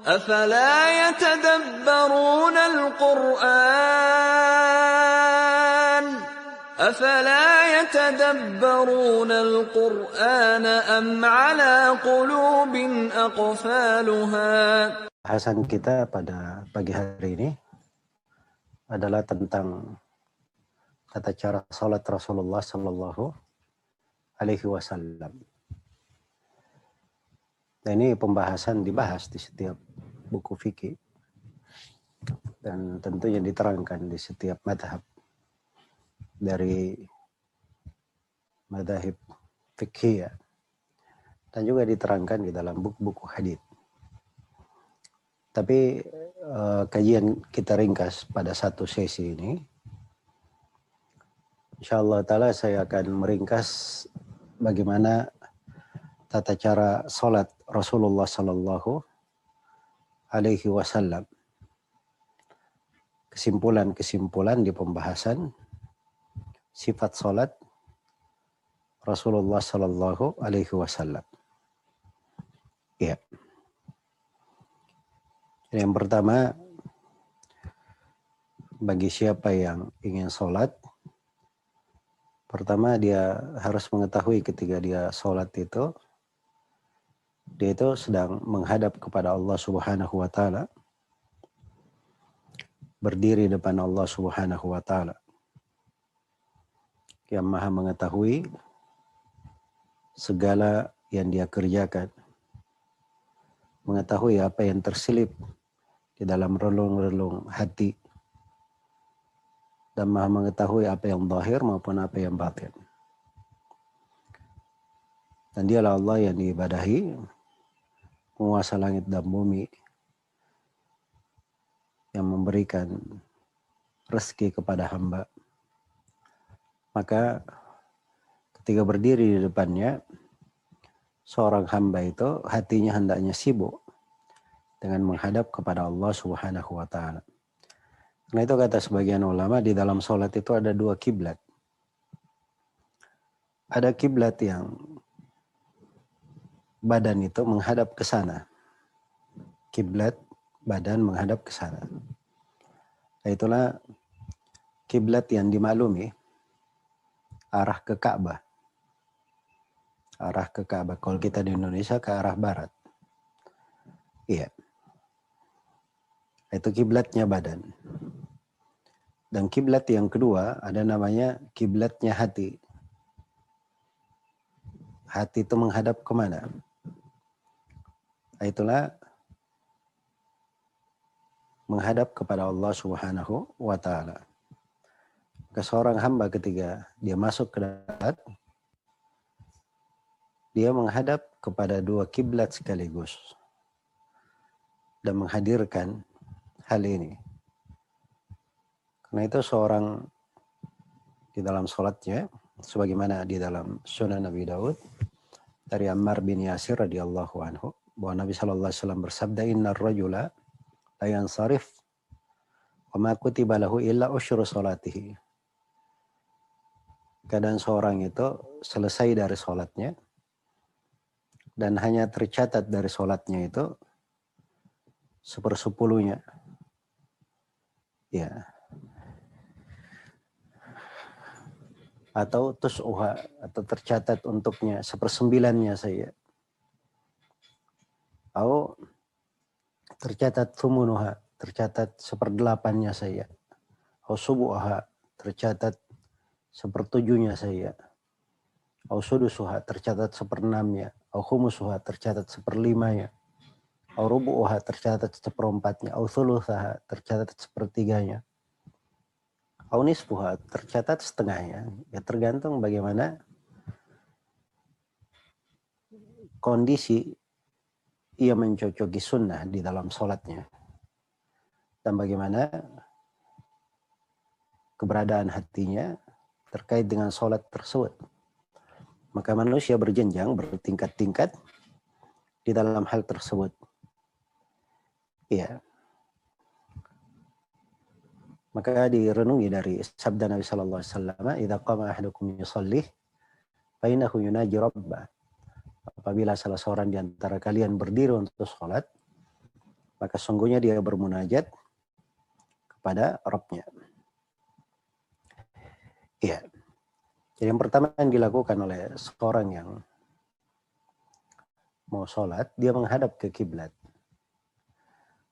أفلا يتدبرون القرآن أم على قلوب أقفالها. Bahasan kita pada pagi hari ini adalah tentang tata cara salat Rasulullah Sallallahu Alaihi Wasallam. Dan ini pembahasan dibahas di setiap buku fikih dan tentunya diterangkan di setiap madhab dari madhab fikih dan juga diterangkan di dalam buku-buku hadits. Tapi kajian kita ringkas pada satu sesi ini. Insyaallah ta'ala saya akan meringkas bagaimana tata cara salat Rasulullah Sallallahu Alaihi Wasallam. Kesimpulan di pembahasan sifat salat Rasulullah Sallallahu Alaihi Wasallam. Ya. Yang pertama, bagi siapa yang ingin salat, pertama dia harus mengetahui ketika dia salat itu, dia itu sedang menghadap kepada Allah Subhanahu wa Ta'ala, berdiri depan Allah Subhanahu wa Ta'ala yang Maha mengetahui segala yang dia kerjakan, mengetahui apa yang terselip di dalam relung-relung hati, dan Maha mengetahui apa yang zahir maupun apa yang batin. Dan dialah Allah yang diibadahi, penguasa langit dan bumi, yang memberikan rezeki kepada hamba. Maka ketika berdiri di depannya, seorang hamba itu hatinya hendaknya sibuk dengan menghadap kepada Allah Subhanahu wa Ta'ala. Karena itu kata sebagian ulama, di dalam sholat itu ada dua kiblat. Ada kiblat yang badan itu menghadap ke sana. Kiblat badan menghadap ke sana. Itulah kiblat yang dimaklumi, arah ke Ka'bah. Arah ke Ka'bah. Kalau kita di Indonesia ke arah barat. Iya. Itu kiblatnya badan. Dan kiblat yang kedua ada namanya kiblatnya hati. Hati itu menghadap kemana? Itulah menghadap kepada Allah Subhanahu wa Ta'ala. Seorang hamba ketika dia masuk ke dalam, dia menghadap kepada dua kiblat sekaligus dan menghadirkan hal ini. Karena itu seorang di dalam sholatnya, sebagaimana di dalam Sunan Nabi Daud dari Ammar bin Yasir radhiyallahu anhu, bahwa Nabi sallallahu alaihi wasallam bersabda, "Innar rajula la yansarif wa ma kutiba lahu illa usyru salatihi." Kadang seorang itu selesai dari sholatnya dan hanya tercatat dari sholatnya itu 1/10-nya. Ya. Atau tus'uha, atau tercatat untuknya 1/9-nya saja. Atau tercatat thumunuha, tercatat 1/8-nya saja. Atau subu'aha, tercatat 1/7-nya saja. Atau sudusuha, tercatat 1/6-nya. Atau khumusuha, tercatat 1/5-nya. Atau rubu'uha, tercatat 1/4-nya. Atau thuluthaha, tercatat 1/3-nya. Atau nisfuha, tercatat setengahnya. Ya tergantung bagaimana kondisi ia mencocoki sunnah di dalam sholatnya. Dan bagaimana keberadaan hatinya terkait dengan sholat tersebut. Maka manusia berjenjang, bertingkat-tingkat di dalam hal tersebut. Iya. Maka direnungi dari sabda Nabi sallallahu alaihi wasallam, "Idza qama ahadukum yushallih fa innahu yunaji rabbah." Apabila salah seorang di antara kalian berdiri untuk salat, maka sungguhnya dia bermunajat kepada Rabb-nya. Iya. Jadi yang pertama yang dilakukan oleh seorang yang mau sholat, dia menghadap ke kiblat.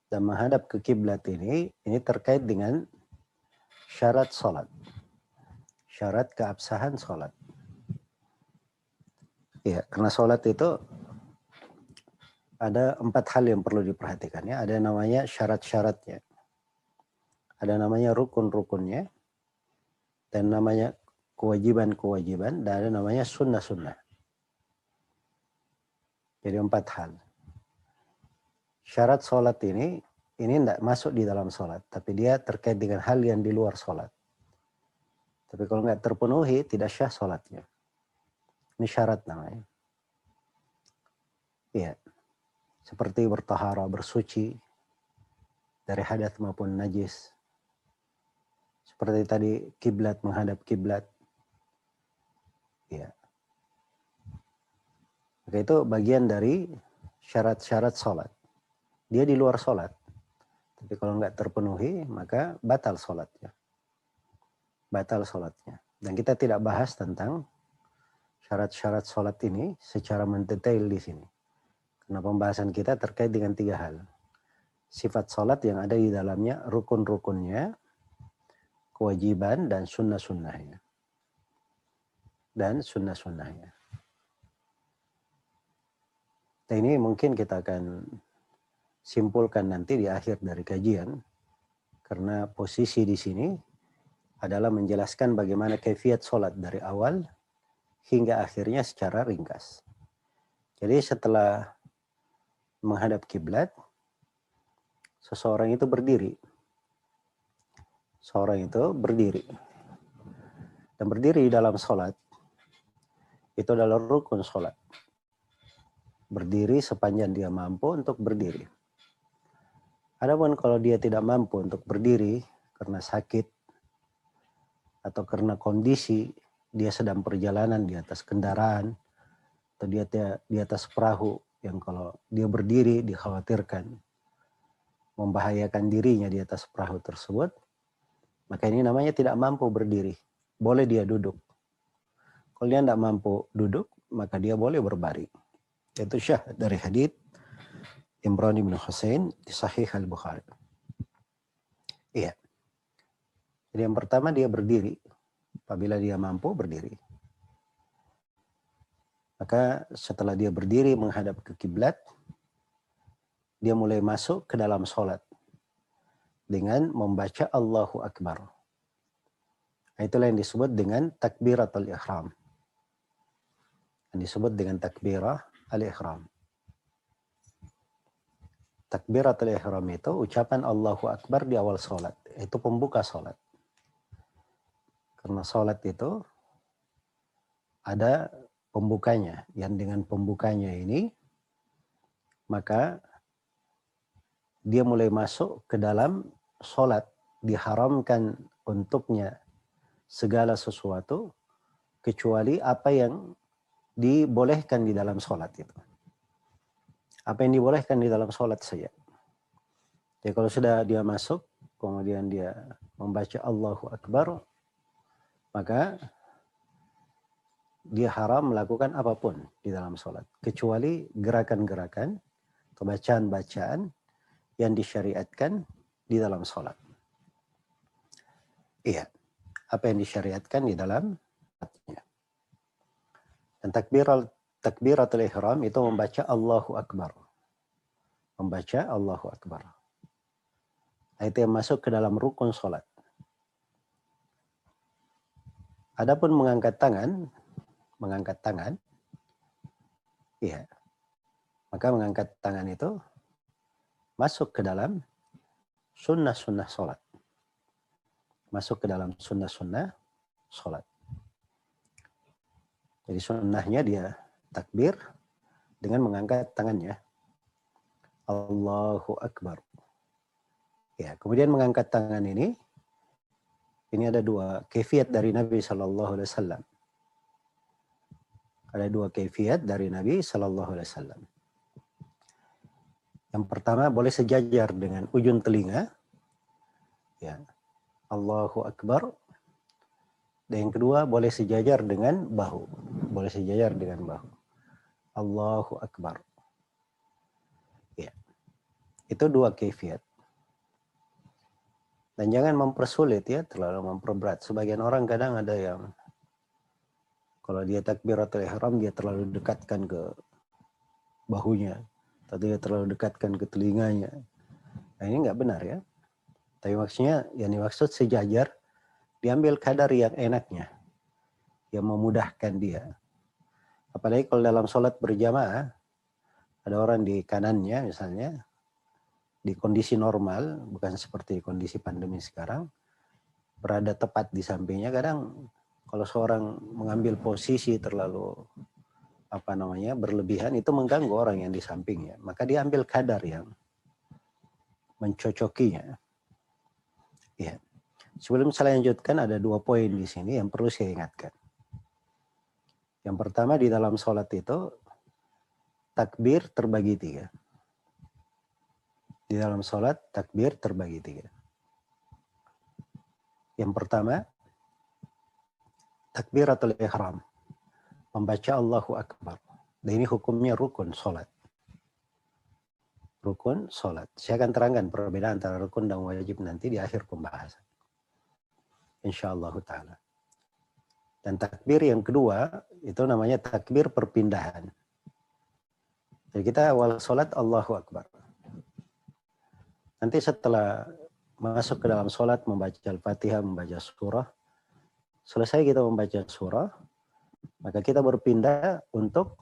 Dan menghadap ke kiblat ini terkait dengan syarat sholat. Syarat keabsahan sholat. Ya, karena sholat itu ada 4 hal yang perlu diperhatikan ya. Ada namanya syarat-syaratnya. Ada namanya rukun-rukunnya. Dan namanya kewajiban-kewajiban. Dan ada namanya sunnah-sunnah. Jadi 4 hal. Syarat sholat ini tidak masuk di dalam sholat. Tapi dia terkait dengan hal yang di luar sholat. Tapi kalau nggak terpenuhi, tidak syah sholatnya. Ini syarat namanya. Iya. Seperti bertahara, bersuci dari hadas maupun najis. Seperti tadi kiblat, menghadap kiblat. Iya. Maka itu bagian dari syarat-syarat sholat. Dia di luar sholat. Tapi kalau nggak terpenuhi, maka batal sholatnya. Batal sholatnya. Dan kita tidak bahas tentang syarat-syarat sholat ini secara mendetail di sini. Karena pembahasan kita terkait dengan 3 hal. Sifat sholat yang ada di dalamnya, rukun-rukunnya, kewajiban, dan sunnah-sunnahnya. Dan sunnah-sunnahnya. Nah, ini mungkin kita akan simpulkan nanti di akhir dari kajian. Karena posisi di sini adalah menjelaskan bagaimana kaifiat sholat dari awal hingga akhirnya secara ringkas. Jadi setelah menghadap kiblat, seseorang itu berdiri. Seorang itu berdiri. Dan berdiri dalam sholat, itu adalah rukun sholat. Berdiri sepanjang dia mampu untuk berdiri. Adapun kalau dia tidak mampu untuk berdiri karena sakit, atau karena kondisi, dia sedang perjalanan di atas kendaraan, atau dia di atas perahu, yang kalau dia berdiri dikhawatirkan membahayakan dirinya di atas perahu tersebut, maka ini namanya tidak mampu berdiri. Boleh dia duduk. Kalau dia tidak mampu duduk, maka dia boleh berbaring. Itu syah dari hadits Imran bin Husain di Sahih Al-Bukhari. Iya. Jadi yang pertama dia berdiri. Apabila dia mampu berdiri. Maka setelah dia berdiri menghadap ke kiblat, dia mulai masuk ke dalam sholat dengan membaca Allahu Akbar. Itulah yang disebut dengan takbiratul ihram. Yang disebut dengan takbirah al-ihram. Takbiratul ihram itu ucapan Allahu Akbar di awal sholat. Itu pembuka sholat. Karena sholat itu ada pembukanya. Yang dengan pembukanya ini, maka dia mulai masuk ke dalam sholat. Diharamkan untuknya segala sesuatu, kecuali apa yang dibolehkan di dalam sholat itu. Apa yang dibolehkan di dalam sholat saja. Jadi kalau sudah dia masuk, kemudian dia membaca Allahu Akbar, maka dia haram melakukan apapun di dalam sholat. Kecuali gerakan-gerakan, bacaan-bacaan yang disyariatkan di dalam sholat. Iya. Apa yang disyariatkan di dalam sholatnya. Dan takbiratul ihram itu membaca Allahu Akbar. Membaca Allahu Akbar. Itu yang masuk ke dalam rukun sholat. Adapun mengangkat tangan, iya, maka mengangkat tangan itu masuk ke dalam sunnah-sunnah sholat. Masuk ke dalam sunnah-sunnah sholat. Jadi sunnahnya dia takbir dengan mengangkat tangannya. Allahu Akbar. Ya, kemudian mengangkat tangan ini ada 2 kaifiat dari Nabi Sallallahu Alaihi Wasallam. Ada 2 kaifiat dari Nabi Sallallahu Alaihi Wasallam. Yang pertama boleh sejajar dengan ujung telinga. Ya. Allahu Akbar. Dan yang kedua boleh sejajar dengan bahu. Boleh sejajar dengan bahu. Allahu Akbar. Ya. Itu dua kaifiat. Dan jangan mempersulit ya, terlalu memperberat. Sebagian orang kadang ada yang kalau dia takbiratul ihram dia terlalu dekatkan ke bahunya. Atau dia terlalu dekatkan ke telinganya. Nah ini nggak benar ya. Tapi maksudnya yang dimaksud sejajar, diambil kadar yang enaknya. Yang memudahkan dia. Apalagi kalau dalam sholat berjamaah, ada orang di kanannya misalnya, di kondisi normal, bukan seperti kondisi pandemi sekarang, berada tepat di sampingnya. Kadang kalau seorang mengambil posisi terlalu berlebihan, itu mengganggu orang yang di sampingnya. Maka dia ambil kadar yang mencocokinya. Ya. Sebelum saya lanjutkan, ada 2 poin di sini yang perlu saya ingatkan. Yang pertama, di dalam sholat itu takbir terbagi 3. Di dalam sholat takbir terbagi 3. Yang pertama, takbiratul ihram, membaca Allahu Akbar. Dan ini hukumnya rukun sholat. Rukun sholat. Saya akan terangkan perbedaan antara rukun dan wajib nanti di akhir pembahasan. Insyaallah ta'ala. Dan takbir yang kedua, itu namanya takbir perpindahan. Jadi kita awal sholat Allahu Akbar. Nanti setelah masuk ke dalam sholat, membaca Al-Fatihah, membaca surah. Selesai kita membaca surah, maka kita berpindah untuk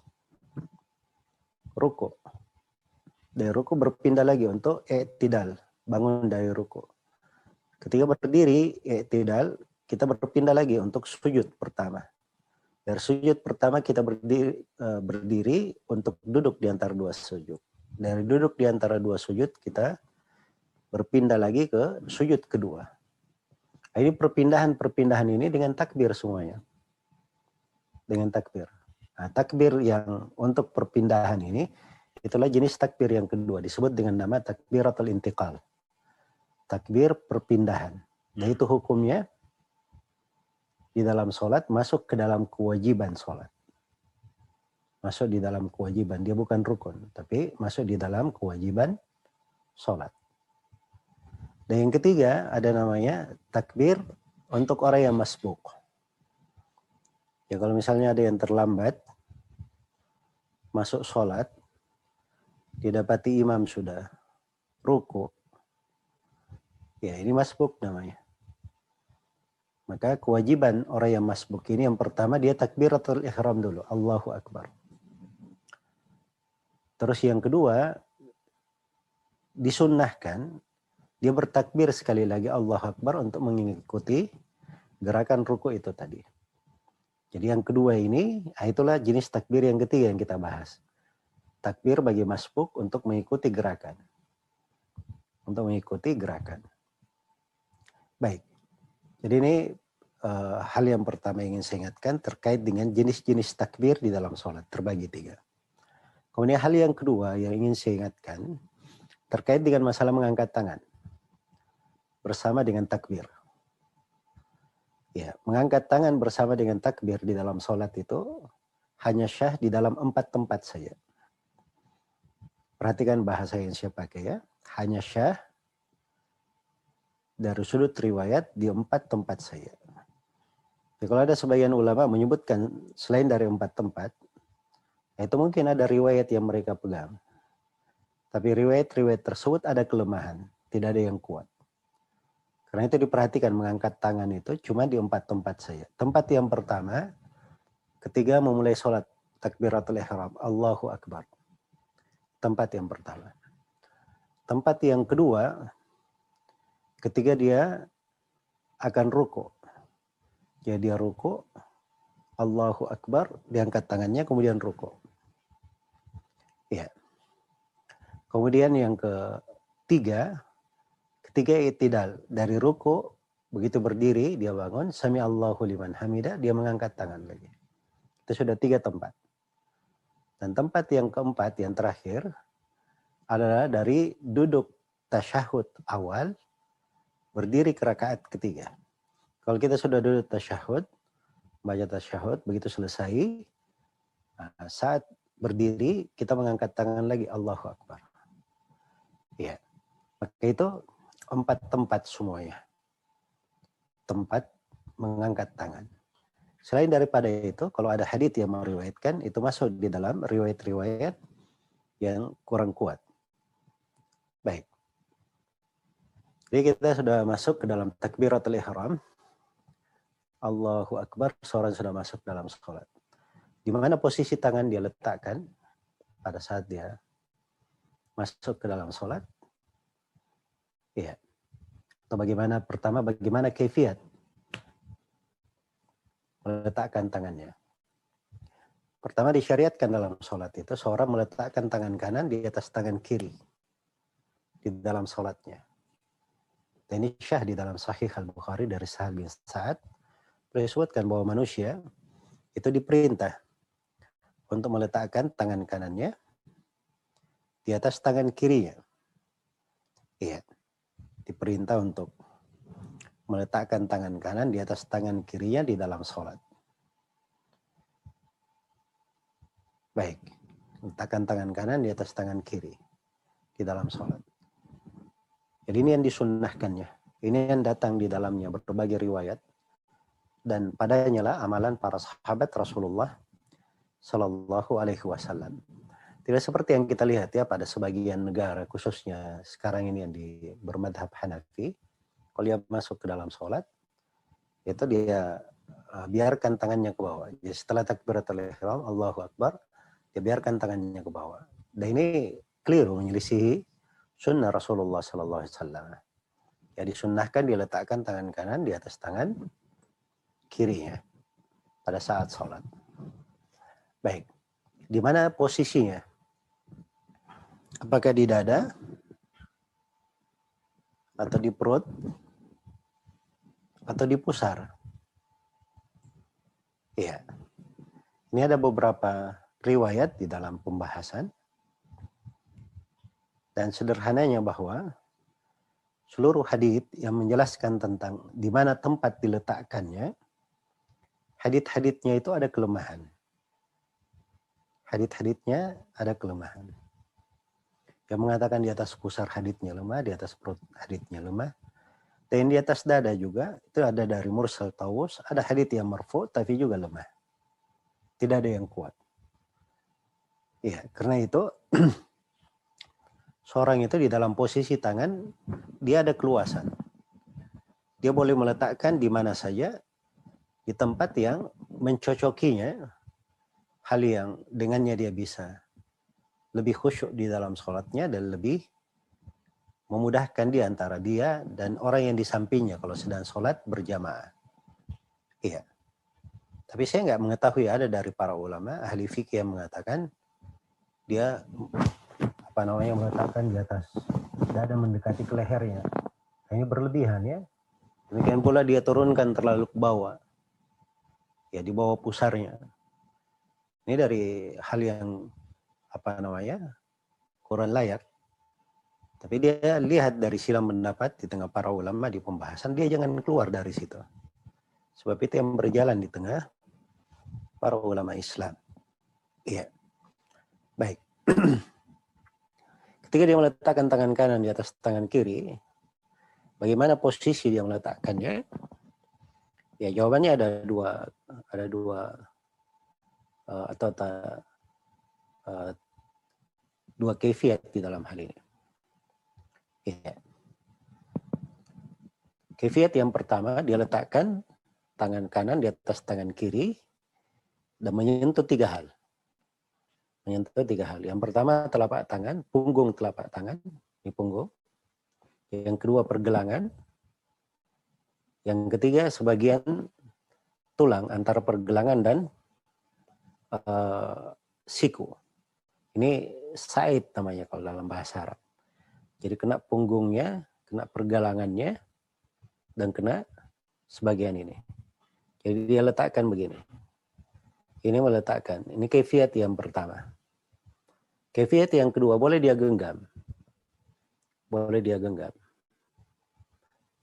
ruku. Dari ruku berpindah lagi untuk i'tidal, bangun dari ruku. Ketika berdiri, i'tidal, kita berpindah lagi untuk sujud pertama. Dari sujud pertama kita berdiri untuk duduk di antara 2 sujud. Dari duduk di antara 2 sujud kita berpindah lagi ke sujud kedua. Ini perpindahan ini dengan takbir semuanya. Dengan takbir. Nah, takbir yang untuk perpindahan ini, itulah jenis takbir yang kedua. Disebut dengan nama takbiratul intiqal. Takbir perpindahan. Dan itu hukumnya di dalam sholat masuk ke dalam kewajiban sholat. Masuk di dalam kewajiban. Dia bukan rukun. Tapi masuk di dalam kewajiban sholat. Dan yang ketiga ada namanya takbir untuk orang yang masbuk. Ya kalau misalnya ada yang terlambat masuk sholat, didapati imam sudah ruku, ya ini masbuk namanya. Maka kewajiban orang yang masbuk ini yang pertama dia takbiratul ihram dulu, Allahu Akbar. Terus yang kedua disunnahkan dia bertakbir sekali lagi Allahu Akbar untuk mengikuti gerakan ruku itu tadi. Jadi yang kedua ini, itulah jenis takbir yang ketiga yang kita bahas. Takbir bagi masbuk untuk mengikuti gerakan. Untuk mengikuti gerakan. Baik. Jadi ini hal yang pertama yang ingin saya ingatkan terkait dengan jenis-jenis takbir di dalam sholat. Terbagi 3. Kemudian hal yang kedua yang ingin saya ingatkan terkait dengan masalah mengangkat tangan. Bersama dengan takbir. Ya, mengangkat tangan bersama dengan takbir di dalam sholat itu hanya syah di dalam 4 tempat saja. Perhatikan bahasa yang saya pakai ya. Hanya syah dari sudut riwayat di 4 tempat saja. Ya, kalau ada sebagian ulama menyebutkan selain dari 4 tempat, itu mungkin ada riwayat yang mereka pegang. Tapi riwayat-riwayat tersebut ada kelemahan, tidak ada yang kuat. Karena itu diperhatikan mengangkat tangan itu cuma di 4 tempat saja. Tempat yang pertama, ketika memulai sholat takbiratul ihram, Allahu Akbar. Tempat yang pertama. Tempat yang kedua, ketika dia akan ruku. Jadi dia ruku, Allahu Akbar, diangkat tangannya kemudian ruku. Ya. Kemudian yang ketiga, ketika i'tidal dari ruku, begitu berdiri dia bangun, sami Allahu liman hamidah, dia mengangkat tangan lagi. Itu sudah 3 tempat. Dan tempat yang keempat, yang terakhir, adalah dari duduk tasyahud awal berdiri ke rakaat ketiga. Kalau kita sudah duduk tasyahud, baca tasyahud, begitu selesai, saat berdiri kita mengangkat tangan lagi, Allahu Akbar. Ya, maka itu 4 tempat semuanya. Tempat mengangkat tangan. Selain daripada itu, kalau ada hadits yang meriwayatkan, itu masuk di dalam riwayat-riwayat yang kurang kuat. Baik. Jadi kita sudah masuk ke dalam takbiratul ihram. Allahu Akbar, seorang sudah masuk dalam sholat. Di mana posisi tangan dia letakkan pada saat dia masuk ke dalam sholat? Iya. Atau bagaimana, pertama bagaimana kaifiat meletakkan tangannya. Pertama disyariatkan dalam sholat itu, seorang meletakkan tangan kanan di atas tangan kiri di dalam sholatnya. Dan ini syah di dalam Sahih Al-Bukhari dari Sahal bin Sa'ad, beliau sebutkan bahwa manusia itu diperintah untuk meletakkan tangan kanannya di atas tangan kirinya. Iya, diperintah untuk meletakkan tangan kanan di atas tangan kirinya di dalam sholat. Baik, letakkan tangan kanan di atas tangan kiri di dalam sholat. Jadi ini yang disunnahkannya. Ini yang datang di dalamnya berbagai riwayat. Dan padanya lah amalan para sahabat Rasulullah Sallallahu Alaihi Wasallam. Tidak seperti yang kita lihat ya pada sebagian negara, khususnya sekarang ini yang bermadhab Hanafi. Kalau dia masuk ke dalam sholat, itu dia biarkan tangannya ke bawah. Jadi setelah takbiratul ihram, Allahu Akbar, dia biarkan tangannya ke bawah. Dan ini keliru, menyelisihi sunnah Rasulullah Sallallahu Alaihi Wasallam. Jadi sunnahkan dia letakkan tangan kanan di atas tangan kirinya pada saat sholat. Baik, di mana posisinya? Apakah di dada atau di perut atau di pusar? Iya. Ini ada beberapa riwayat di dalam pembahasan. Dan sederhananya bahwa seluruh hadits yang menjelaskan tentang di mana tempat diletakkannya, hadits-haditsnya itu ada kelemahan. Hadits-haditsnya ada kelemahan. Yang mengatakan di atas pusar haditsnya lemah, di atas perut haditsnya lemah. Dan di atas dada juga, itu ada dari Mursal Tawus, ada hadits yang marfu tapi juga lemah. Tidak ada yang kuat. Iya, karena itu seorang itu di dalam posisi tangan, dia ada keluasan. Dia boleh meletakkan di mana saja, di tempat yang mencocokinya, hal yang dengannya dia bisa lebih khusyuk di dalam sholatnya dan lebih memudahkan di antara dia dan orang yang di sampingnya kalau sedang sholat berjamaah. Iya. Tapi saya nggak mengetahui ada dari para ulama, ahli fikih yang mengatakan dia meletakkan di atas dada mendekati ke lehernya. Ini berlebihan ya. Demikian pula dia turunkan terlalu ke bawah. Ya di bawah pusarnya. Ini dari hal yang kurang layak. Tapi dia lihat dari silang pendapat di tengah para ulama di pembahasan, dia jangan keluar dari situ. Sebab itu yang berjalan di tengah para ulama Islam. Iya. Baik. Ketika dia meletakkan tangan kanan di atas tangan kiri, bagaimana posisi dia meletakkannya? Ya jawabannya ada dua kaifiat di dalam hal ini. Ya. Kaifiat yang pertama, dia letakkan tangan kanan di atas tangan kiri dan menyentuh 3 hal. Menyentuh 3 hal. Yang pertama telapak tangan, punggung telapak tangan, ini punggung. Yang kedua pergelangan. Yang ketiga sebagian tulang antara pergelangan dan siku. Ini sa'id namanya kalau dalam bahasa Arab. Jadi kena punggungnya, kena pergelangannya, dan kena sebagian ini. Jadi dia letakkan begini. Ini meletakkan. Ini kaifiat yang pertama. Kaifiat yang kedua, boleh dia genggam. boleh dia genggam.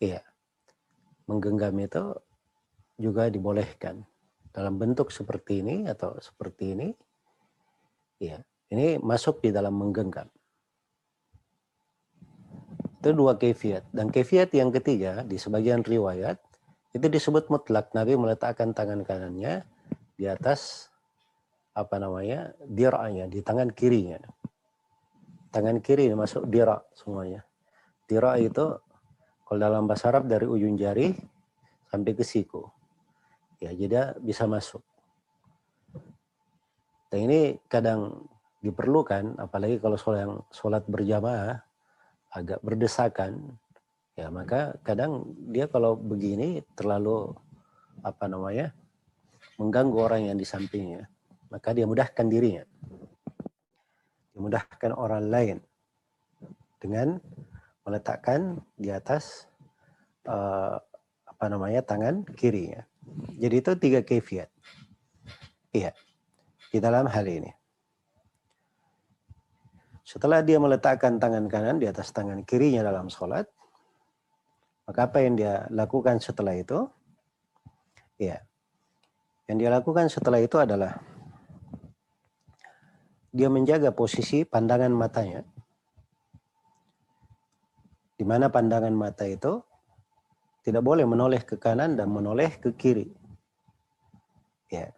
Iya, menggenggam itu juga dibolehkan dalam bentuk seperti ini atau seperti ini. Iya, ini masuk di dalam menggenggam. Itu dua kaifiat. Dan kaifiat yang ketiga di sebagian riwayat itu disebut mutlak. Nabi meletakkan tangan kanannya di atas dira'nya, di tangan kirinya. Tangan kiri masuk dira' semuanya. Dira' itu kalau dalam bahasa Arab dari ujung jari sampai ke siku. Ya, jadi bisa masuk. Dan ini kadang diperlukan, apalagi kalau sholat berjamaah agak berdesakan, ya maka kadang dia kalau begini terlalu mengganggu orang yang di sampingnya, maka dia mudahkan dirinya, dimudahkan orang lain dengan meletakkan di atas tangan kirinya. Jadi itu 3 kaifiat. Iya, di dalam hal ini. Setelah dia meletakkan tangan kanan di atas tangan kirinya dalam sholat, maka apa yang dia lakukan setelah itu? Ya, yang dia lakukan setelah itu adalah dia menjaga posisi pandangan matanya, di mana pandangan mata itu tidak boleh menoleh ke kanan dan menoleh ke kiri. Ya,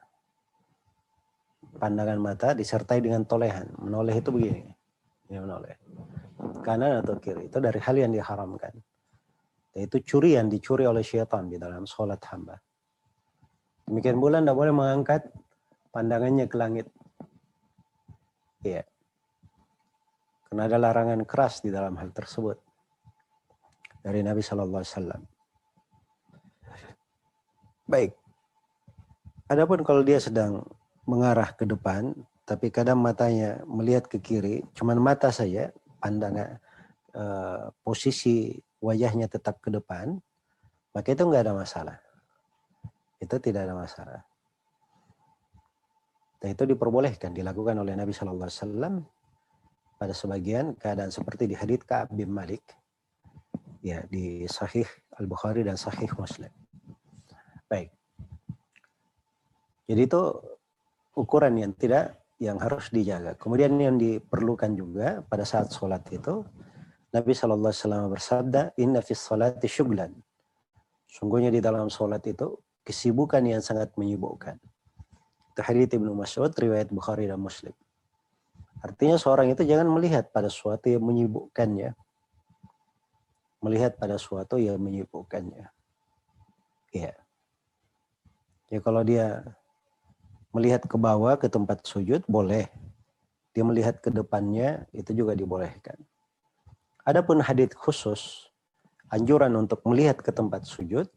pandangan mata disertai dengan tolehan. Menoleh itu begini, ya menoleh kanan atau kiri. Itu dari hal yang diharamkan. Itu curian dicuri oleh syaitan di dalam sholat hamba. Demikian pula tidak boleh mengangkat pandangannya ke langit. Ya. Karena ada larangan keras di dalam hal tersebut dari Nabi Shallallahu Alaihi Wasallam. Baik. Adapun kalau dia sedang mengarah ke depan, tapi kadang matanya melihat ke kiri, cuman mata saja, pandangan posisi wajahnya tetap ke depan, maka itu nggak ada masalah. Itu tidak ada masalah. Dan itu diperbolehkan, dilakukan oleh Nabi Shallallahu Alaihi Wasallam pada sebagian keadaan seperti di hadits Ka'ab bin Malik, ya di Sahih Al-Bukhari dan Sahih Muslim. Baik. Jadi itu ukuran yang harus dijaga. Kemudian yang diperlukan juga pada saat sholat itu, Nabi Shallallahu Alaihi Wasallam bersabda, Inna fis sholati syughlan. Sungguhnya di dalam sholat itu kesibukan yang sangat menyibukkan. Itu hadits Ibnu Mas'ud, riwayat Bukhari dan Muslim. Artinya seorang itu jangan melihat pada sesuatu yang menyibukkannya. Melihat pada sesuatu yang menyibukkannya. Ya. Ya kalau dia melihat ke bawah ke tempat sujud boleh. Dia melihat ke depannya itu juga dibolehkan. Adapun hadits khusus anjuran untuk melihat ke tempat sujud,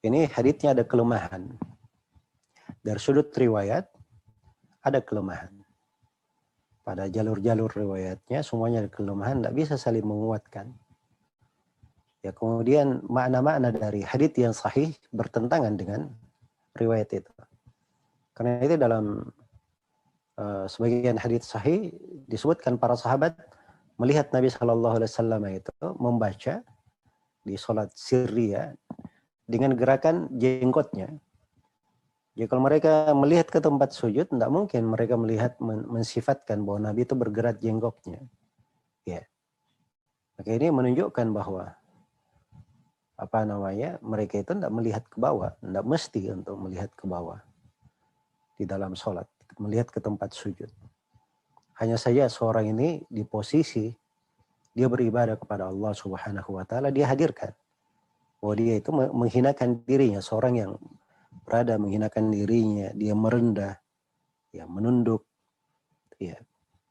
ini haditsnya ada kelemahan. Dari sudut riwayat ada kelemahan. Pada jalur-jalur riwayatnya semuanya ada kelemahan, tidak bisa saling menguatkan. Ya, kemudian makna-makna dari hadits yang sahih bertentangan dengan riwayat itu. Karena itu dalam sebagian hadits sahih disebutkan para sahabat melihat Nabi Shallallahu Alaihi Wasallam itu membaca di sholat sirriyah dengan gerakan jenggotnya. Jadi kalau mereka melihat ke tempat sujud, tidak mungkin mereka melihat mensifatkan bahwa Nabi itu bergerak jenggotnya. Ya. Maka ini menunjukkan bahwa mereka itu tidak melihat ke bawah, tidak mesti untuk melihat ke bawah di dalam sholat, melihat ke tempat sujud. Hanya saja seorang ini di posisi dia beribadah kepada Allah Subhanahu wa taala, dia hadirkan bahwa dia itu menghinakan dirinya, seorang yang berada menghinakan dirinya, dia merendah, ya menunduk, ya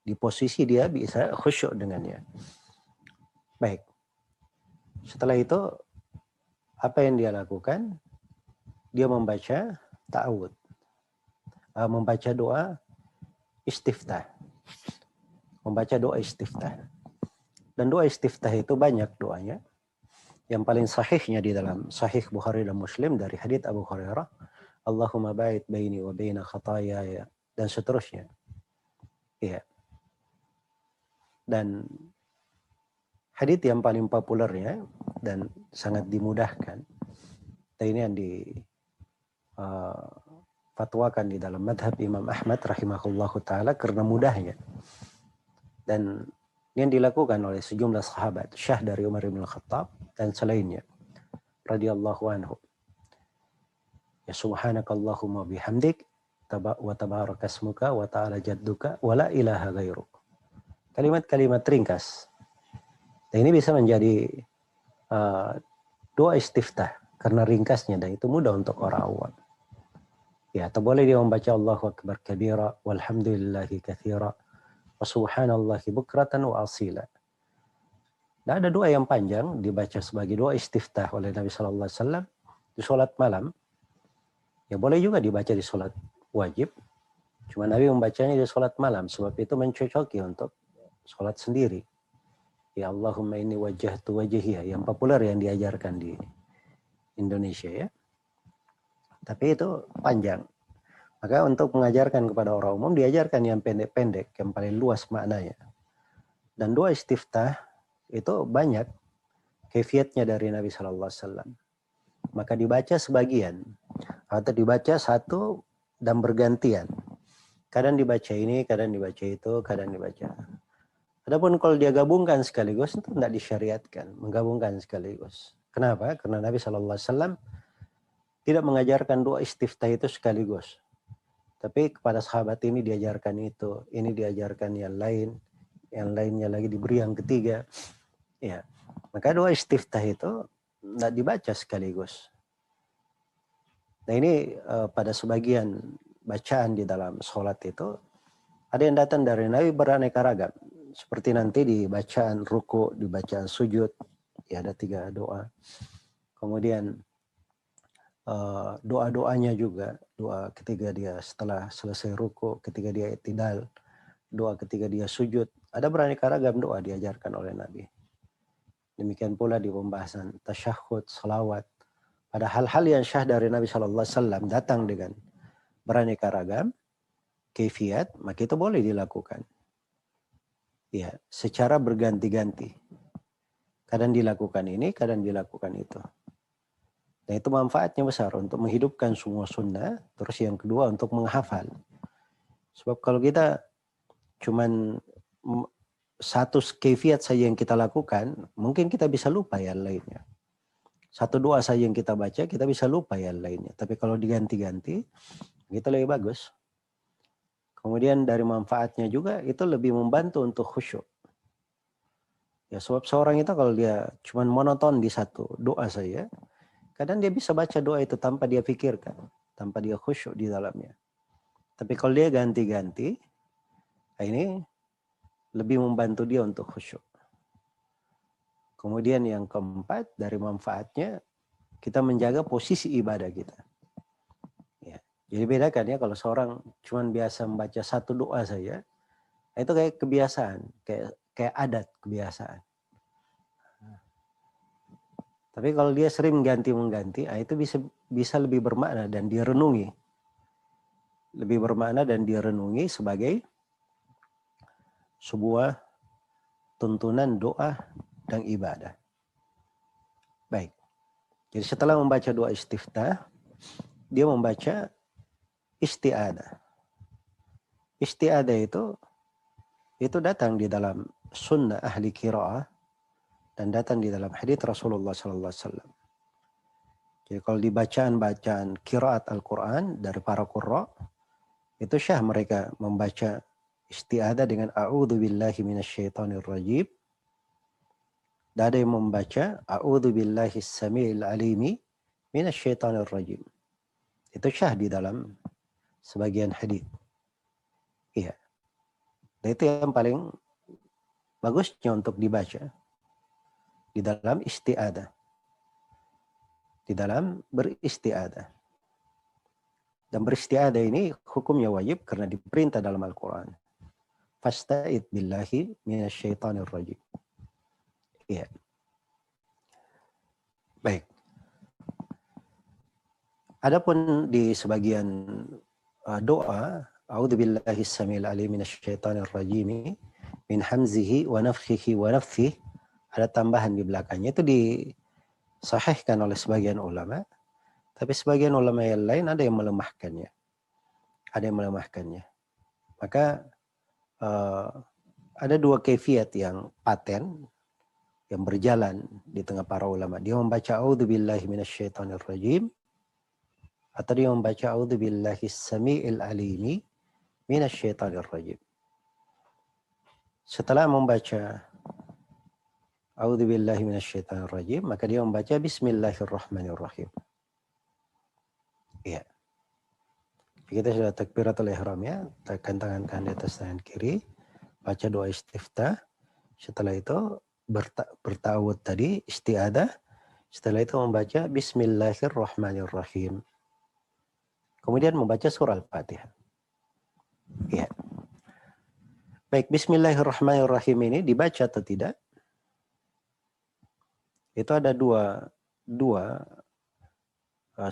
di posisi dia bisa khusyuk dengannya. Baik. Setelah itu apa yang dia lakukan? Dia membaca ta'awud, membaca doa istiftah, membaca doa istiftah. Dan doa istiftah itu banyak doanya. Yang paling sahihnya di dalam Sahih Bukhari dan Muslim dari hadits Abu Hurairah, Allahumma ba'id baini wa baina khataaya, dan seterusnya. Iya. Dan hadits yang paling populernya dan sangat dimudahkan. Ini yang fatwakan di dalam madhab Imam Ahmad rahimahullahu ta'ala karena mudahnya. Dan yang dilakukan oleh sejumlah sahabat, Syah dari Umar bin Khattab dan selainnya, radhiyallahu anhu. Ya subhanakallahumma bihamdik, wa tabarakasmuka, wa ta'ala jadduka, wa la ilaha ghairuk. Kalimat-kalimat ringkas. Dan ini bisa menjadi doa istiftah karena ringkasnya dan itu mudah untuk orang awam. Ya, atau boleh dia membaca Allahu Akbar kabira, walhamdulillahi katsira, wa subhanallahi bukratan wa asila. Dan ada doa yang panjang dibaca sebagai doa istiftah oleh Nabi sallallahu alaihi wasallam di salat malam. Ya boleh juga dibaca di salat wajib. Cuma Nabi membacanya di salat malam sebab itu mencocoki untuk salat sendiri. Ya Allahumma inni wajjahtu wajhiya yang populer yang diajarkan di Indonesia ya. Tapi itu panjang. Maka untuk mengajarkan kepada orang umum diajarkan yang pendek-pendek, yang paling luas maknanya. Dan doa istiftah itu banyak kaifiatnya dari Nabi sallallahu alaihi wasallam. Maka dibaca sebagian atau dibaca satu dan bergantian. Kadang dibaca ini, kadang dibaca itu, kadang dibaca. Adapun kalau dia gabungkan sekaligus itu tidak disyariatkan, menggabungkan sekaligus. Kenapa? Karena Nabi sallallahu alaihi wasallam tidak mengajarkan doa istiftah itu sekaligus. Tapi kepada sahabat ini diajarkan itu, ini diajarkan yang lainnya lagi diberi yang ketiga. Ya, maka doa istiftah itu tidak dibaca sekaligus. Nah ini pada sebagian bacaan di dalam sholat itu ada yang datang dari Nabi beraneka ragam. Seperti nanti di bacaan ruku, di bacaan sujud, ya ada 3 doa. Kemudian doa-doanya juga, doa ketika dia setelah selesai ruku, ketika dia i'tidal, doa ketika dia sujud, ada beraneka ragam doa diajarkan oleh Nabi. Demikian pula di pembahasan tasyahud, salawat, pada hal-hal yang syah dari Nabi sallallahu alaihi wasallam datang dengan beraneka ragam kaifiat, maka itu boleh dilakukan. Ya, secara berganti-ganti. Kadang dilakukan ini, kadang dilakukan itu. Dan itu manfaatnya besar untuk menghidupkan semua sunnah. Terus yang kedua untuk menghafal. Sebab kalau kita cuman satu kaifiat saja yang kita lakukan, mungkin kita bisa lupa yang lainnya. Satu doa saja yang kita baca, kita bisa lupa yang lainnya. Tapi kalau diganti-ganti, itu lebih bagus. Kemudian dari manfaatnya juga, itu lebih membantu untuk khusyuk. Ya, sebab seorang itu kalau dia cuman monoton di satu doa saja, kadang dia bisa baca doa itu tanpa dia pikirkan, tanpa dia khusyuk di dalamnya. Tapi kalau dia ganti-ganti, ini lebih membantu dia untuk khusyuk. Kemudian yang keempat, dari manfaatnya, kita menjaga posisi ibadah kita. Ya. Jadi bedakan ya, kalau seorang cuma biasa membaca satu doa saja, itu kayak kebiasaan, kayak adat kebiasaan. Tapi kalau dia sering mengganti, itu bisa lebih bermakna dan dia renungi. Lebih bermakna dan dia renungi sebagai sebuah tuntunan doa dan ibadah. Baik. Jadi setelah membaca doa istiftah, dia membaca isti'adah. Isti'adah itu datang di dalam sunnah ahli qiraah dan datang di dalam hadits Rasulullah sallallahu alaihi wasallam. Jadi kalau di bacaan qiraat Al-Qur'an dari para qurra, itu syah mereka membaca isti'adah dengan a'udzu billahi minasyaitonir rajim. Dan ada yang membaca a'udzu billahi as-sami'il 'alimi minasyaitonir rajim. Itu syah di dalam sebagian hadits. Iya. Dan itu yang paling bagusnya untuk dibaca di dalam isti'adah. Di dalam beristi'adah. Dan beristi'adah ini hukumnya wajib karena diperintah dalam Al-Quran. Fasta'id billahi minasyaitonir rajim. Iya. Baik. Adapun di sebagian doa, a'udzu billahi as-sami'il 'alim minasyaitonir rajim min hamzihi wa nafthihi wa nafthihi, Ada tambahan di belakangnya, itu disahihkan oleh sebagian ulama, tapi sebagian ulama yang lain ada yang melemahkannya. Maka ada dua kaifiat yang paten, yang berjalan di tengah para ulama. Dia membaca a'udzubillahi minasyaitonirrajim, atau dia membaca a'udzubillahi samiil alimi minasyaitonirrajim. Setelah membaca a'udzubillahi minasyaitonirrajim, maka dia membaca bismillahirrahmanirrahim. Iya. Kita sudah takbiratul ihram ya, tekan tangan kanan di atas tangan kiri, baca doa istiftah. Setelah itu bertawud tadi, isti'adah. Setelah itu membaca bismillahirrahmanirrahim. Kemudian membaca surah Al-Fatihah. Ya. Baik, bismillahirrahmanirrahim ini dibaca atau tidak? Itu ada dua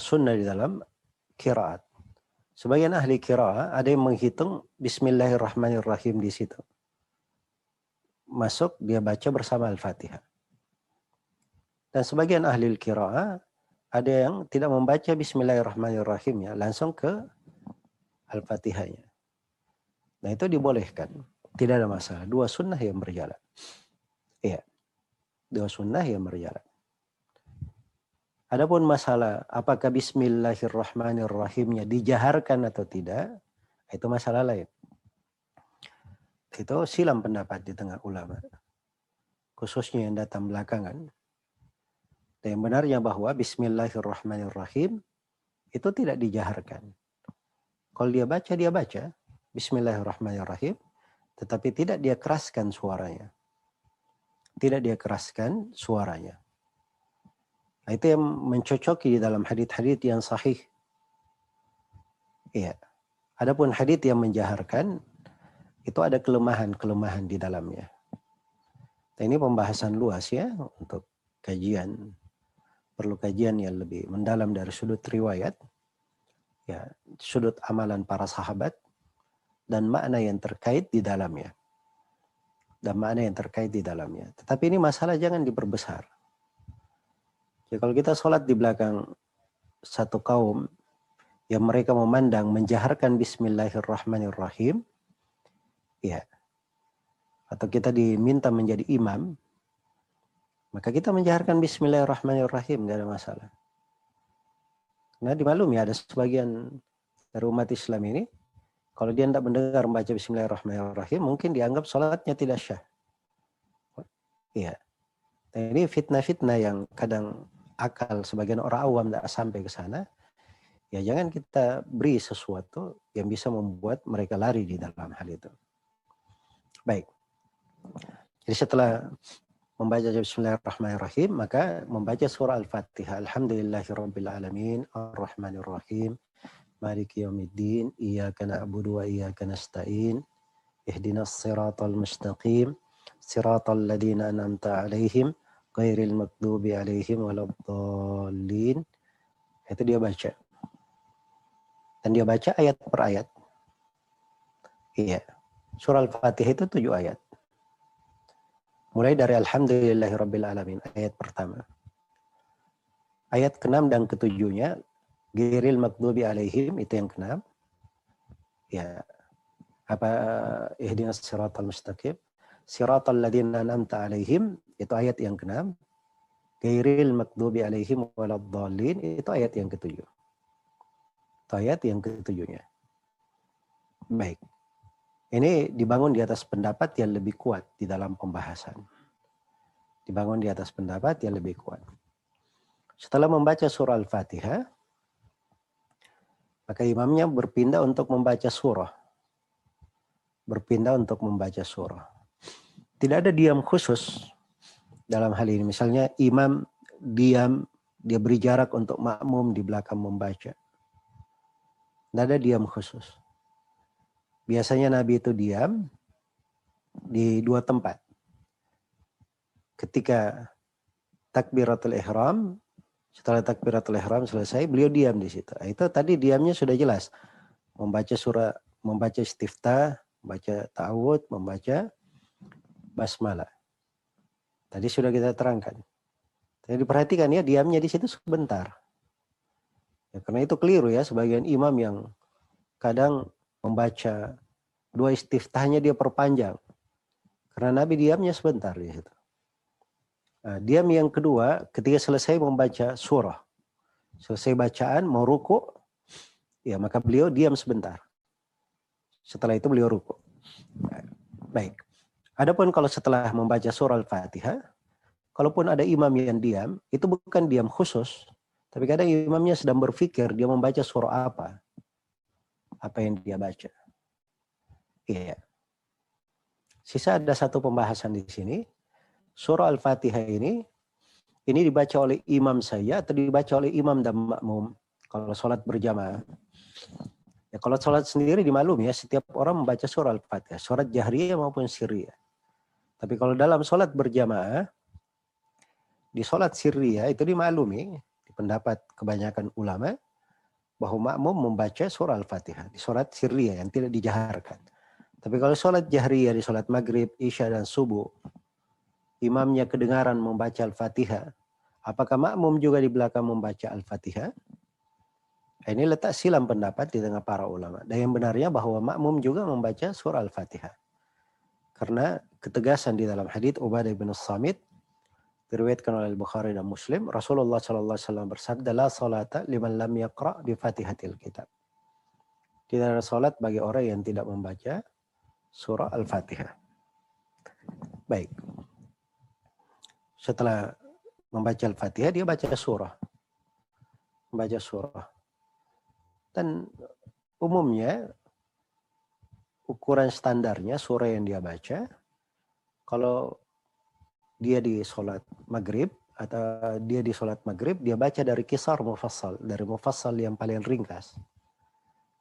sunnah di dalam qiraat. Sebagian ahli qiraat ada yang menghitung bismillahirrahmanirrahim di situ. Masuk dia baca bersama Al-Fatihah. Dan sebagian ahli qiraat ada yang tidak membaca bismillahirrahmanirrahim ya, langsung ke Al-Fatihahnya. Nah, itu dibolehkan. Tidak ada masalah. Dua sunnah yang berjalan. Iya. Dua sunnah yang berjalan. Adapun masalah apakah bismillahirrahmanirrahimnya dijaharkan atau tidak, itu masalah lain. Itu silam pendapat di tengah ulama. Khususnya yang datang belakangan. Dan yang benarnya bahwa bismillahirrahmanirrahim itu tidak dijaharkan. Kalau dia baca bismillahirrahmanirrahim, tetapi tidak dia keraskan suaranya. Nah, itu yang mencocoki di dalam hadits-hadits yang sahih. Iya. Adapun hadits yang menjaharkan, itu ada kelemahan-kelemahan di dalamnya. Nah, ini pembahasan luas ya untuk kajian. Perlu kajian yang lebih mendalam dari sudut riwayat, ya, sudut amalan para sahabat, dan makna yang terkait di dalamnya. Tetapi ini masalah jangan diperbesar. Ya, kalau kita sholat di belakang satu kaum yang mereka memandang menjaharkan bismillahirrahmanirrahim, ya, atau kita diminta menjadi imam, maka kita menjaharkan bismillahirrahmanirrahim, tidak ada masalah. Nah, dimaklumi ada sebagian dari umat Islam ini, kalau dia tidak mendengar membaca bismillahirrahmanirrahim, mungkin dianggap sholatnya tidak syah. Iya. Nah, ini fitnah-fitnah yang kadang akal sebagian orang awam tidak sampai ke sana. Ya, jangan kita beri sesuatu yang bisa membuat mereka lari di dalam hal itu. Baik. Jadi setelah membaca bismillahirrahmanirrahim, maka membaca surah Al-Fatihah. Alhamdulillahirabbil alamin, arrahmanirrahim, maliki yaumiddin, iyyaka na'budu wa iyyaka nasta'in, ihdinas siratal mustaqim, siratal ladzina an'amta 'alaihim, ghairil maghdubi 'alaihim waladdallin. Itu dia baca. Dan dia baca ayat per ayat. Iya. Surah Al-Fatihah itu 7 ayat. Mulai dari Alhamdulillahirabbil alamin, ayat pertama. Ayat ke-6 dan ke-7-nya ghairil maghdubi 'alaihim, itu yang ke-6. Ya. Ihdinas siratal mustaqim, siratal ladzina an'amta 'alaihim, itu ayat yang ke-6. Ghairil maghdubi 'alaihim waladdallin, itu ayat yang ke-7. Itu ayat yang ke-7-nya. Baik. Ini dibangun di atas pendapat yang lebih kuat di dalam pembahasan. Setelah membaca surah Al-Fatihah, maka imamnya berpindah untuk membaca surah. Tidak ada diam khusus dalam hal ini. Misalnya imam diam, dia beri jarak untuk makmum di belakang membaca. Tidak ada diam khusus. Biasanya Nabi itu diam di 2 tempat. Ketika takbiratul ihram, setelah takbiratul ihram selesai, beliau diam di situ. Itu tadi diamnya sudah jelas. Membaca surah, membaca istiftah, membaca ta'awud, membaca basmalah. Tadi sudah kita terangkan. Jadi diperhatikan ya, diamnya di situ sebentar. Ya, karena itu keliru ya, sebagian imam yang kadang membaca dua istiftahnya dia perpanjang. Karena Nabi diamnya sebentar di situ. Nah, diam yang kedua ketika selesai membaca surah. Selesai bacaan, mau ruku, ya maka beliau diam sebentar. Setelah itu beliau ruku. Baik. Adapun kalau setelah membaca surah Al-Fatihah, kalaupun ada imam yang diam, itu bukan diam khusus. Tapi kadang imamnya sedang berpikir dia membaca surah apa yang dia baca. Iya. Sisa ada satu pembahasan di sini. Surah Al-Fatihah ini dibaca oleh imam saja atau dibaca oleh imam dan makmum kalau sholat berjamaah. Ya, kalau sholat sendiri dimaklum ya, setiap orang membaca surah Al-Fatihah, sholat jahriyah maupun sirriyah. Tapi kalau dalam sholat berjamaah, di sholat sirriyah itu dimaklumi, di pendapat kebanyakan ulama, bahwa makmum membaca surah Al-Fatihah di sholat sirriyah yang tidak dijaharkan. Tapi kalau sholat jahriyah di sholat maghrib, isya dan subuh, imamnya kedengaran membaca Al-Fatihah, apakah makmum juga di belakang membaca Al-Fatihah? Ini letak silam pendapat di tengah para ulama. Dan yang benarnya bahwa makmum juga membaca surah Al-Fatihah. Karena ketegasan di dalam hadits Ubadah bin Samit, diriwayatkan oleh Bukhari dan Muslim, Rasulullah SAW bersabda, la salata liman lam yaqra' bi fatihatil kitab. Tidak ada salat bagi orang yang tidak membaca surah Al-Fatihah. Baik. Setelah membaca Al-Fatihah, dia baca surah. Membaca surah. Dan umumnya ukuran standarnya surah yang dia baca, kalau dia di sholat maghrib atau dia di sholat maghrib, dia baca dari kisar mufassal, dari mufassal yang paling ringkas.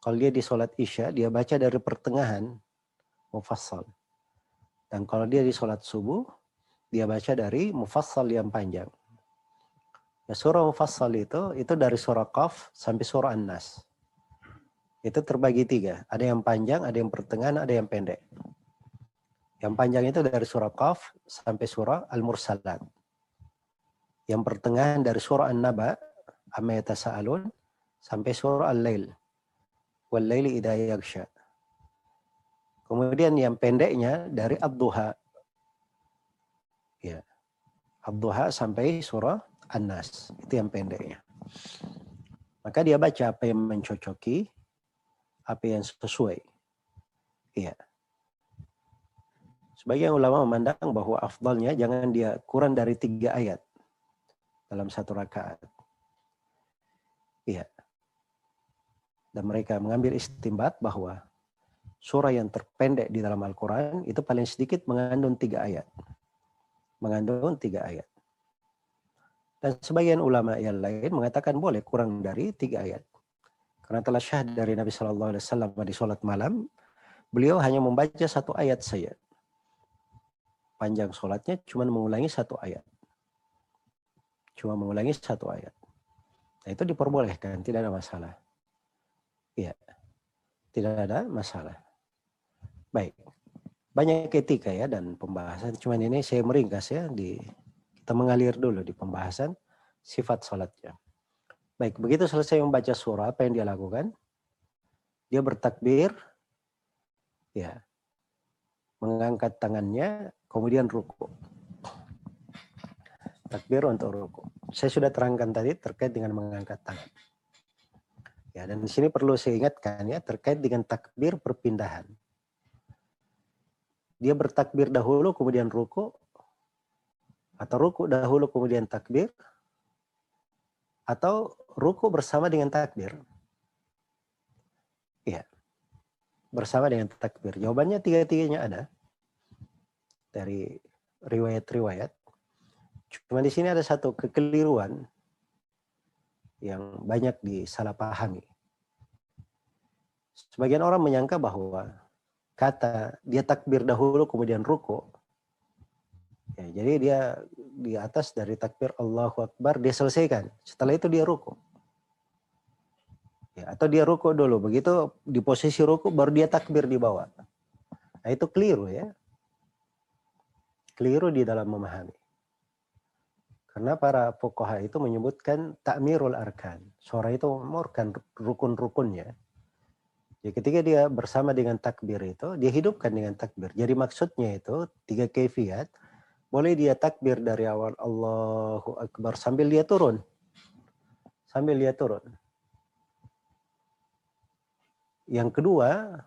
Kalau dia di sholat isya, dia baca dari pertengahan mufassal. Dan kalau dia di sholat subuh, dia baca dari mufassal yang panjang. Ya, surah mufassal itu dari surah Qaf sampai surah An-Nas. Itu terbagi 3. Ada yang panjang, ada yang pertengahan, ada yang pendek. Yang panjang itu dari surah Qaf sampai surah Al-Mursalat. Yang pertengahan dari surah An-Naba, Amma Yatasa'alun, sampai surah Al-Lail. Wal-Laili idha yaghsha. Kemudian yang pendeknya dari Ad-Duha. Ya. Ad-Duha sampai surah An-Nas. Itu yang pendeknya. Maka dia baca apa yang mencocoki, apa yang sesuai. Iya. Sebagian ulama memandang bahwa afdalnya jangan dia kurang dari 3 ayat dalam satu rakaat. Iya. Dan mereka mengambil istimbat bahwa surah yang terpendek di dalam Al-Quran itu paling sedikit mengandung 3 ayat. Mengandung 3 ayat. Dan sebagian ulama yang lain mengatakan boleh kurang dari 3 ayat. Karena telah syahid dari Nabi SAW di sholat malam, beliau hanya membaca 1 ayat saja. Panjang sholatnya cuma mengulangi 1 ayat. Cuma mengulangi 1 ayat. Nah, itu diperbolehkan, tidak ada masalah. Iya, tidak ada masalah. Baik, banyak etika ya dan pembahasan. Cuman ini saya meringkas ya, kita mengalir dulu di pembahasan sifat sholatnya. Baik, begitu selesai membaca surah, apa yang dia lakukan? Dia bertakbir, ya, mengangkat tangannya, kemudian ruku. Takbir untuk ruku. Saya sudah terangkan tadi terkait dengan mengangkat tangan. Ya, dan di sini perlu saya ingatkan ya, terkait dengan takbir perpindahan. Dia bertakbir dahulu, kemudian ruku, atau ruku dahulu, kemudian takbir, atau ruku bersama dengan takbir. Iya. Bersama dengan takbir. Jawabannya 3-3-nya ada. Dari riwayat-riwayat. Cuma di sini ada satu kekeliruan yang banyak disalahpahami. Sebagian orang menyangka bahwa kata dia takbir dahulu kemudian ruku. Ya, jadi dia di atas dari takbir Allahu Akbar dia selesaikan. Setelah itu dia ruku. Ya, atau dia ruku dulu. Begitu di posisi ruku baru dia takbir di bawah. Nah, itu keliru ya. Keliru di dalam memahami. Karena para fuqaha itu menyebutkan takmirul arkan. Seorang itu memurkan rukun-rukunnya. Jadi ketika dia bersama dengan takbir itu, dia hidupkan dengan takbir. Jadi maksudnya itu 3 kaifiat. Boleh dia takbir dari awal Allahu Akbar sambil dia turun. Sambil dia turun. Yang kedua,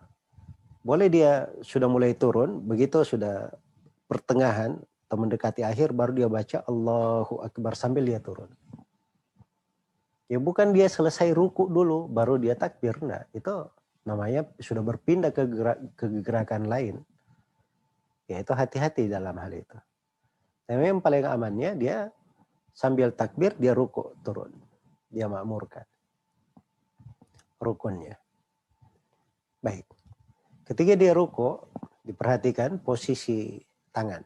boleh dia sudah mulai turun, begitu sudah pertengahan atau mendekati akhir, baru dia baca Allahu Akbar sambil dia turun. Ya bukan dia selesai ruku dulu, baru dia takbir. Nah, itu namanya sudah berpindah ke gerakan lain. Ya itu hati-hati dalam hal itu. Tapi yang paling amannya dia sambil takbir, dia ruku turun. Dia makmurkan rukunnya. Baik. Ketika dia ruku, diperhatikan posisi tangan.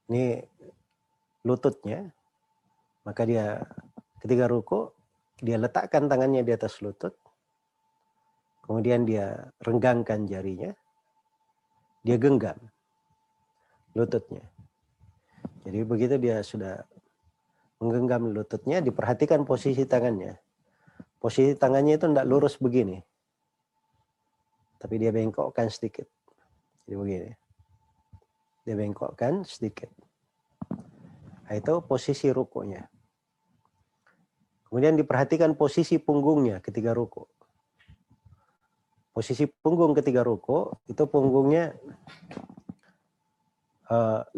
Ini lututnya, maka dia ketika ruku, dia letakkan tangannya di atas lutut, kemudian dia renggangkan jarinya, dia genggam lututnya. Jadi begitu dia sudah menggenggam lututnya, diperhatikan posisi tangannya. Posisi tangannya itu tidak lurus begini, tapi dia bengkokkan sedikit. Jadi begini. Dia bengkokkan sedikit. Nah, itu posisi rukunya. Kemudian diperhatikan posisi punggungnya ketika ruku. Posisi punggung ketika ruku, itu punggungnya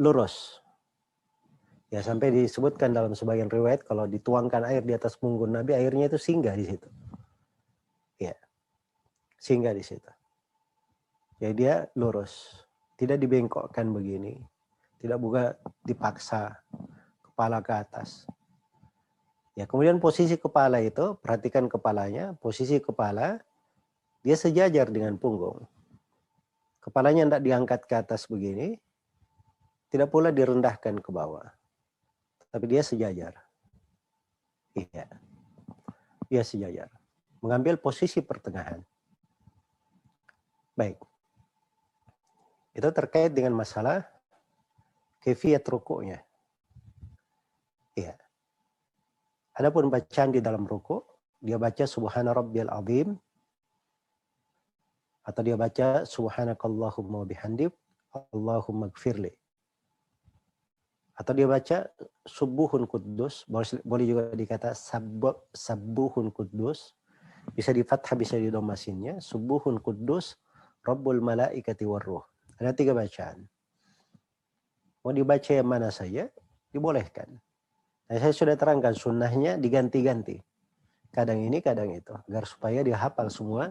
lurus. Ya sampai disebutkan dalam sebagian riwayat kalau dituangkan air di atas punggung Nabi, airnya itu singgah di situ. Ya, singgah di situ. Jadi dia lurus, tidak dibengkokkan begini, tidak juga dipaksa kepala ke atas. Ya kemudian posisi kepala itu, perhatikan kepalanya, posisi kepala dia sejajar dengan punggung. Kepalanya tidak diangkat ke atas begini, tidak pula direndahkan ke bawah. Tapi dia sejajar. Iya. Dia sejajar. Mengambil posisi pertengahan. Baik. Itu terkait dengan masalah kaifiyat rukuknya. Iya. Adapun bacaan di dalam ruku, dia baca Subhana Rabbiyal Azim, atau dia baca Subhanakallahumma bihamdik, Allahumma gfirli. Atau dia baca Subuhun Kudus, boleh juga dikata Sabbuhun Kudus, bisa di fathah, bisa di domasinnya, Subuhun Kudus, Rabbul Malaikati Warruh. Ada 3 bacaan. Mau dibaca yang mana saja, dibolehkan. Nah, saya sudah terangkan sunnahnya diganti-ganti. Kadang ini, kadang itu. Agar supaya dia hafal semua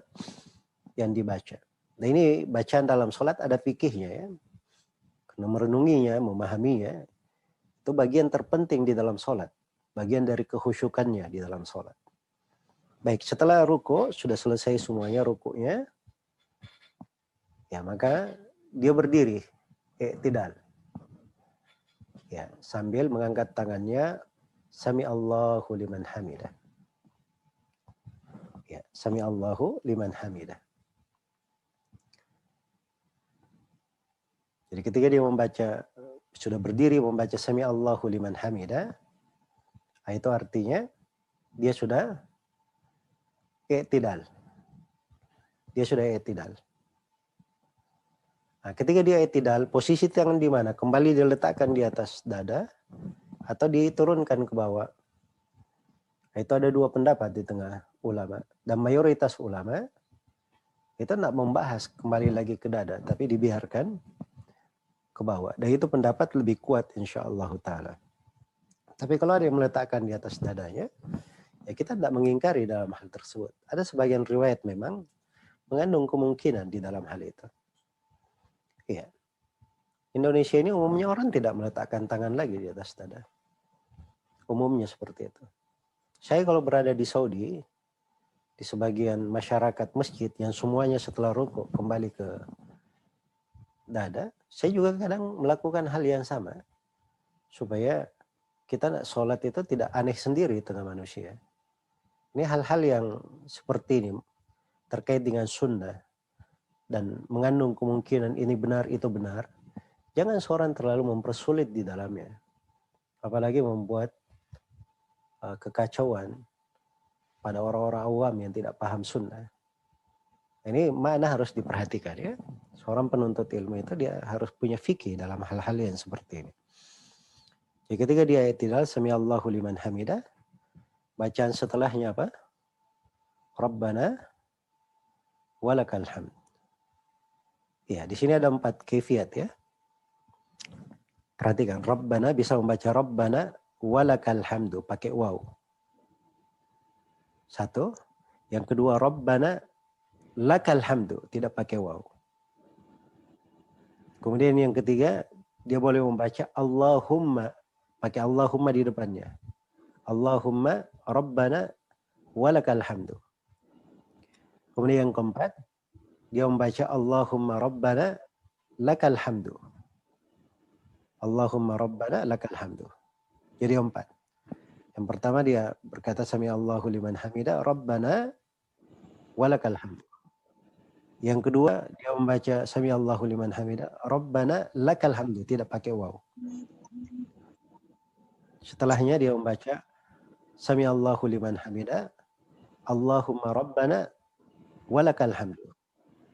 yang dibaca. Nah ini bacaan dalam sholat ada fikihnya ya. Karena merenunginya, memahaminya, itu bagian terpenting di dalam sholat. Bagian dari kehusyukannya di dalam sholat. Baik, setelah ruku, sudah selesai semuanya rukunya, ya maka dia berdiri, i'tidal. Ya, sambil mengangkat tangannya, Sami Allahu liman hamidah. Ya, Sami Allahu liman hamidah. Jadi ketika dia membaca, sudah berdiri membaca Sami Allahu liman hamidah, itu artinya dia sudah i'tidal. Dia sudah i'tidal. Nah, ketika dia i'tidal, posisi tangan di mana? Kembali diletakkan di atas dada atau diturunkan ke bawah. Nah, itu ada 2 pendapat di tengah ulama. Dan mayoritas ulama itu tidak membahas kembali lagi ke dada, tapi dibiarkan ke bawah. Dan itu pendapat lebih kuat insyaallah ta'ala. Tapi kalau ada yang meletakkan di atas dadanya, ya kita tidak mengingkari dalam hal tersebut. Ada sebagian riwayat memang mengandung kemungkinan di dalam hal itu. Iya. Indonesia ini umumnya orang tidak meletakkan tangan lagi di atas dada. Umumnya seperti itu. Saya kalau berada di Saudi, di sebagian masyarakat masjid yang semuanya setelah rukuk kembali ke dada, saya juga kadang melakukan hal yang sama. Supaya kita sholat itu tidak aneh sendiri di tengah manusia. Ini hal-hal yang seperti ini terkait dengan sunnah dan mengandung kemungkinan ini benar, itu benar. Jangan seorang terlalu mempersulit di dalamnya. apalagi membuat kekacauan pada orang-orang awam yang tidak paham sunnah. Ini makna harus diperhatikan ya. Seorang penuntut ilmu itu dia harus punya fikih dalam hal-hal yang seperti ini. Jadi ketika dia i'tidal, samiallahu liman hamidah, bacaan setelahnya apa? Rabbana walakal hamd. Ya, di sini ada 4 kaifiat ya. Perhatikan, Rabbana bisa membaca Rabbana walakal hamdu pakai waw. 1. Yang kedua, Rabbana lakal hamdu tidak pakai waw. Kemudian yang ketiga, dia boleh membaca Allahumma pakai Allahumma di depannya. Allahumma Rabbana walakal hamdu. Kemudian yang keempat, dia membaca Allahumma Rabbana lakal hamdu. Allahumma Rabbana lakal hamdu. Jadi 4. Yang pertama dia berkata sami Allahu liman hamidah, Rabbana walakal hamdu. Yang kedua dia membaca sami Allahu liman hamidah, Rabbana lakal hamdu, tidak pakai waw. Setelahnya dia membaca sami Allahu liman hamidah, Allahumma Rabbana walakal hamdu.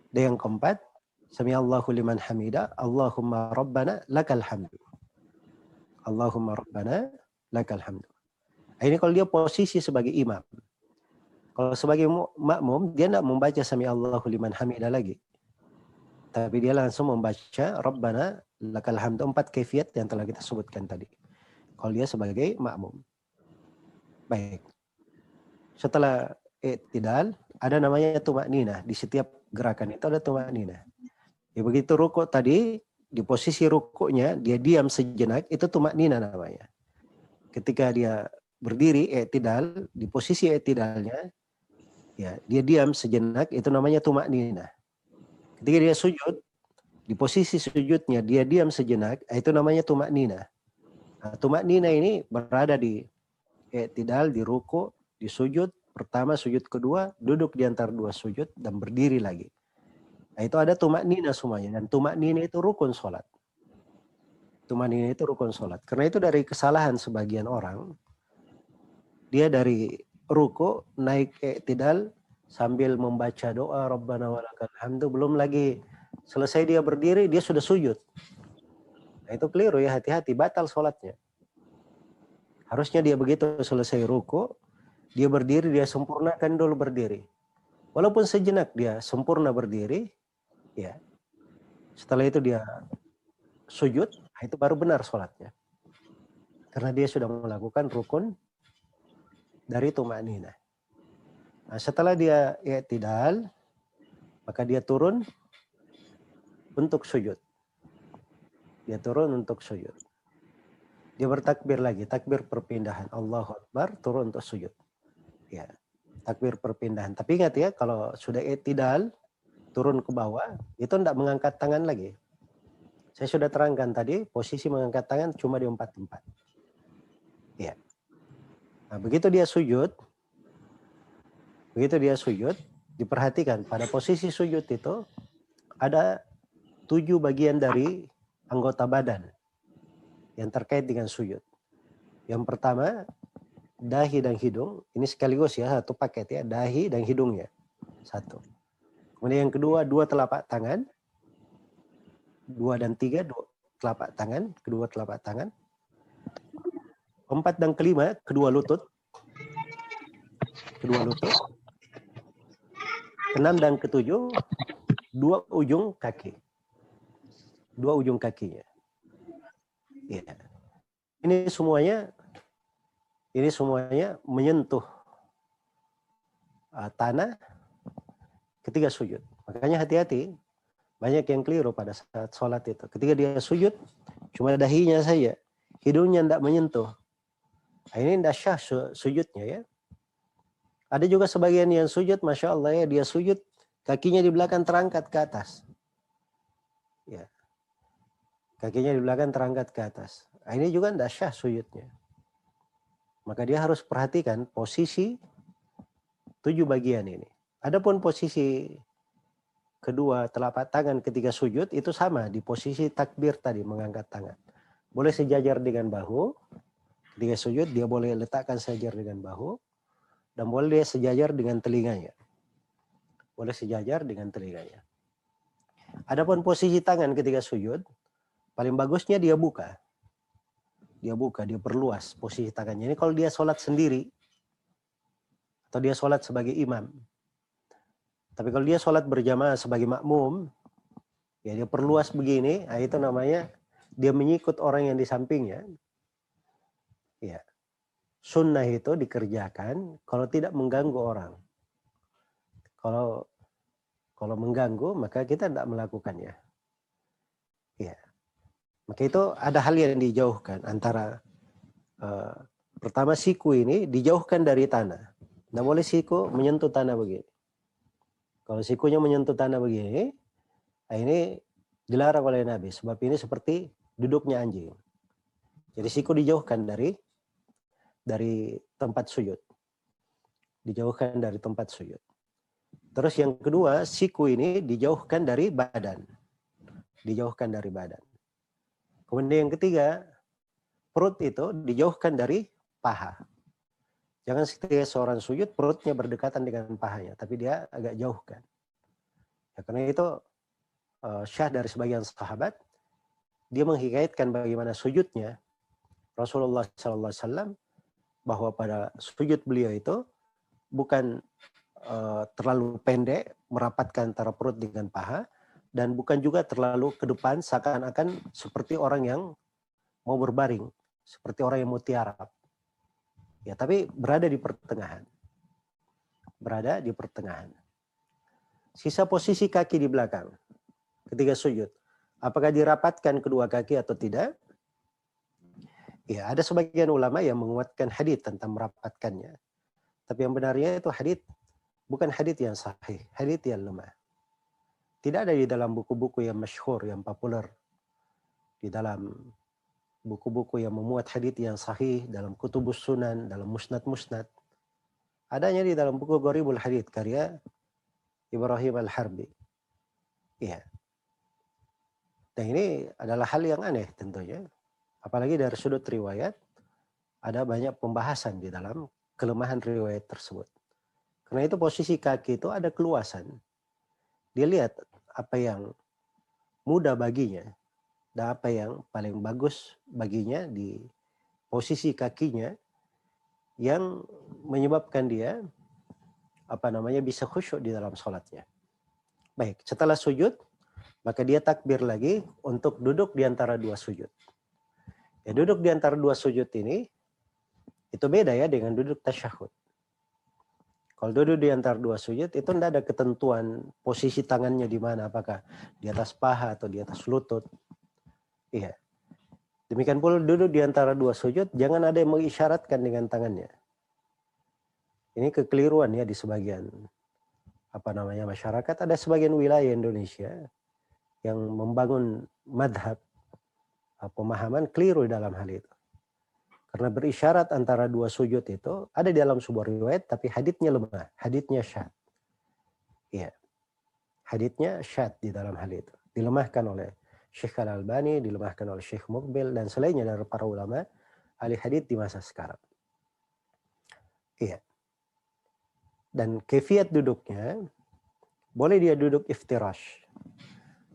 Dan yang keempat, sami Allahu liman hamidah, Allahumma Rabbana lakal hamdu. Allahumma Rabbana lakal hamdu. Ini kalau dia posisi sebagai imam. Kalau sebagai makmum, dia tidak membaca sami Allahu liman hamidah lagi. Tapi dia langsung membaca Rabbana lakal hamdu, 4 kaifiat yang telah kita sebutkan tadi. Kalau dia sebagai makmum. Baik. Setelah i'tidal, ada namanya tumakninah. Di setiap gerakan itu ada tumakninah. Ya, begitu rukuk tadi, di posisi rukuknya dia diam sejenak, itu tumakninah namanya. Ketika dia berdiri i'tidal, di posisi i'tidalnya, ya, dia diam sejenak, itu namanya tumakninah. Ketika dia sujud, di posisi sujudnya dia diam sejenak, itu namanya tumakninah. Nah, tumakninah ini berada di i'tidal, di rukuk, di sujud pertama, sujud kedua, duduk di antara 2 sujud dan berdiri lagi. Nah, itu ada tumakninah semuanya, dan tumakninah itu rukun sholat. Tumakninah itu rukun sholat. Karena itu dari kesalahan sebagian orang, dia dari ruku naik i'tidal sambil membaca doa Rabbana walakal hamdu, belum lagi selesai dia berdiri dia sudah sujud. Nah, itu keliru ya, hati-hati, batal sholatnya. Harusnya dia begitu selesai ruku, dia berdiri, dia sempurnakan dulu berdiri. Walaupun sejenak dia sempurna berdiri, ya. Setelah itu dia sujud, nah itu baru benar sholatnya. Karena dia sudah melakukan rukun dari tumakninah. Nah, setelah dia i'tidal, maka dia turun untuk sujud. Dia turun untuk sujud. Dia bertakbir lagi, takbir perpindahan. Allahu Akbar, turun untuk sujud. Ya, takbir perpindahan. Tapi ingat ya, kalau sudah i'tidal, turun ke bawah, itu tidak mengangkat tangan lagi. Saya sudah terangkan tadi, posisi mengangkat tangan cuma di 4 tempat. Ya. Nah, begitu dia sujud, diperhatikan pada posisi sujud itu ada 7 bagian dari anggota badan yang terkait dengan sujud. Yang pertama, dahi dan hidung. Ini sekaligus ya, satu paket ya, dahi dan hidungnya. 1. Kemudian yang kedua, 2 telapak tangan. 2 dan 3, 2 telapak tangan, kedua telapak tangan. 4 dan kelima, kedua lutut. 6 dan ketujuh, 2 ujung kaki. 2 ujung kakinya. Ya. Ini semuanya menyentuh tanah ketika sujud. Makanya hati-hati, banyak yang keliru pada saat sholat itu. Ketika dia sujud, cuma dahinya saja, hidungnya tidak menyentuh. Nah, ini tidak syah sujudnya ya. Ada juga sebagian yang sujud, Masya Allah ya, dia sujud, kakinya di belakang terangkat ke atas. Ya. Kakinya di belakang terangkat ke atas. Nah, ini juga tidak syah sujudnya. Maka dia harus perhatikan posisi 7 bagian ini. Adapun posisi kedua telapak tangan ketika sujud itu sama di posisi takbir tadi, mengangkat tangan. Boleh sejajar dengan bahu, Ketika sujud dia boleh letakkan sejajar dengan bahu dan boleh dia sejajar dengan telinganya. Boleh sejajar dengan telinganya. Adapun posisi tangan ketika sujud, paling bagusnya dia buka. Dia buka, dia perluas posisi tangannya. Ini kalau dia sholat sendiri, atau dia sholat sebagai imam. Tapi kalau dia sholat berjamaah sebagai makmum, ya dia perluas begini, nah itu namanya dia mengikut orang yang di sampingnya. Ya, sunnah itu dikerjakan kalau tidak mengganggu orang. Kalau mengganggu, maka kita tidak melakukannya. Ya. Maka itu ada hal yang dijauhkan antara pertama siku ini dijauhkan dari tanah. Tidak boleh siku menyentuh tanah begini. Kalau sikunya menyentuh tanah begini, nah ini dilarang oleh Nabi. Sebab ini seperti duduknya anjing. Jadi siku dijauhkan dari tempat sujud. Dijauhkan dari tempat sujud. Terus yang kedua, siku ini dijauhkan dari badan. Dijauhkan dari badan. Kemudian yang ketiga, perut itu dijauhkan dari paha. Jangan ketika seorang sujud, perutnya berdekatan dengan pahanya, tapi dia agak jauhkan. Ya, karena itu syah dari sebagian sahabat, dia menghikayatkan bagaimana sujudnya Rasulullah SAW, bahwa pada sujud beliau itu bukan terlalu pendek, merapatkan antara perut dengan paha, dan bukan juga terlalu ke depan seakan-akan seperti orang yang mau berbaring, seperti orang yang mau tiarap. Ya, tapi berada di pertengahan. Berada di pertengahan. Sisa posisi kaki di belakang ketika sujud. Apakah dirapatkan kedua kaki atau tidak? Ya, ada sebagian ulama yang menguatkan hadits tentang merapatkannya. Tapi yang benarnya itu hadits bukan hadits yang sahih, hadits yang lemah. Tidak ada di dalam buku-buku yang masyhur, yang populer. Di dalam buku-buku yang memuat hadits yang sahih, dalam kutubus sunan, dalam musnad-musnad. Adanya di dalam buku Gharibul Hadits karya Ibrahim Al-Harbi. Iya. Dan ini adalah hal yang aneh tentunya. Apalagi dari sudut riwayat, ada banyak pembahasan di dalam kelemahan riwayat tersebut. Karena itu posisi kaki itu ada keluasan. Dia lihat apa yang mudah baginya dan apa yang paling bagus baginya di posisi kakinya yang menyebabkan dia bisa khusyuk di dalam sholatnya. Baik, setelah sujud maka dia takbir lagi untuk duduk di antara dua sujud. Ya, duduk di antara dua sujud ini itu beda ya dengan duduk tasyahud. Kalau duduk di antara dua sujud itu tidak ada ketentuan posisi tangannya di mana, apakah di atas paha atau di atas lutut. Iya. Demikian pula duduk di antara dua sujud, jangan ada yang mengisyaratkan dengan tangannya. Ini kekeliruan ya di sebagian masyarakat. Ada sebagian wilayah Indonesia yang membangun madhab pemahaman keliru dalam hal itu. Karena berisyarat antara dua sujud itu ada di dalam sebuah riwayat, tapi haditsnya lemah, haditsnya syadz. Iya. Haditsnya syadz di dalam hal itu. Dilemahkan oleh Syekh Al-Albani, dilemahkan oleh Syekh Muqbil dan selainnya dari para ulama ahli hadits di masa sekarang. Iya. Dan kefiat duduknya boleh dia duduk iftirash.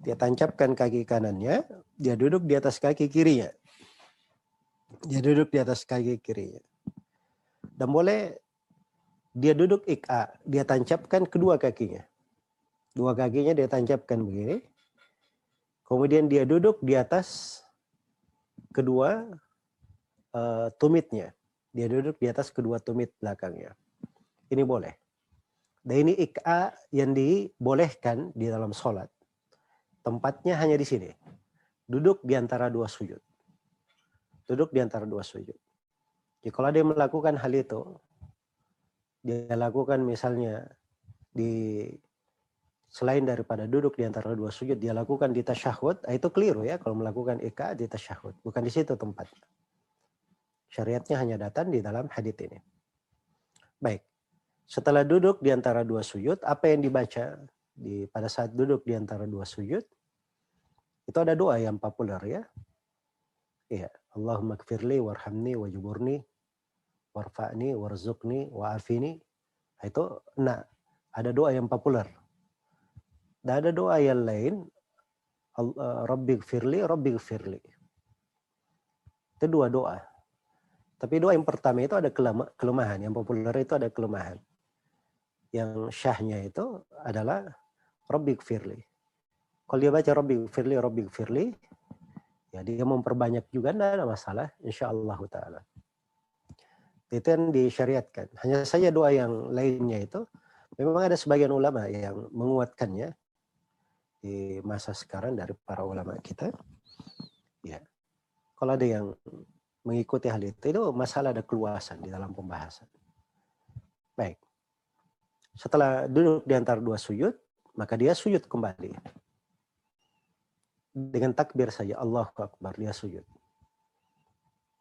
Dia tancapkan kaki kanannya, dia duduk di atas kaki kirinya. Dia duduk di atas kaki kirinya. Dan boleh dia duduk ik'a, dia tancapkan kedua kakinya. Dua kakinya dia tancapkan begini. Kemudian dia duduk di atas kedua tumitnya. Dia duduk di atas kedua tumit belakangnya. Ini boleh. Dan ini ik'a yang dibolehkan di dalam sholat. Tempatnya hanya di sini. Duduk di antara dua sujud. Duduk di antara dua sujud. Jadi kalau dia melakukan hal itu, dia lakukan misalnya selain daripada duduk di antara dua sujud, dia lakukan di tasyahud, itu keliru ya kalau melakukan ik'a di tasyahud. Bukan di situ tempatnya. Syariatnya hanya datang di dalam hadits ini. Baik. Setelah duduk di antara dua sujud, apa yang dibaca pada saat duduk di antara dua sujud? Itu ada doa yang populer ya. Iya. Allahumma gfirli warhamni wajuburni warfa'ni warzuqni wa'afini. Itu ada doa yang populer. Dan ada doa yang lain, Rabbi gfirli. Itu dua doa. Tapi doa yang pertama itu ada kelemahan. Yang populer itu ada kelemahan. Yang syahnya itu adalah Rabbi gfirli. Kalau dia baca Rabbi gfirli, ya dia memperbanyak juga, tidak ada masalah, insyaallah ta'ala. Itu yang disyariatkan. Hanya saja doa yang lainnya itu, memang ada sebagian ulama yang menguatkannya di masa sekarang dari para ulama kita. Ya, kalau ada yang mengikuti hal itu masalah ada keluasan di dalam pembahasan. Baik. Setelah duduk di antara dua sujud, maka dia sujud kembali. Dengan takbir saja, Allahu Akbar, dia sujud.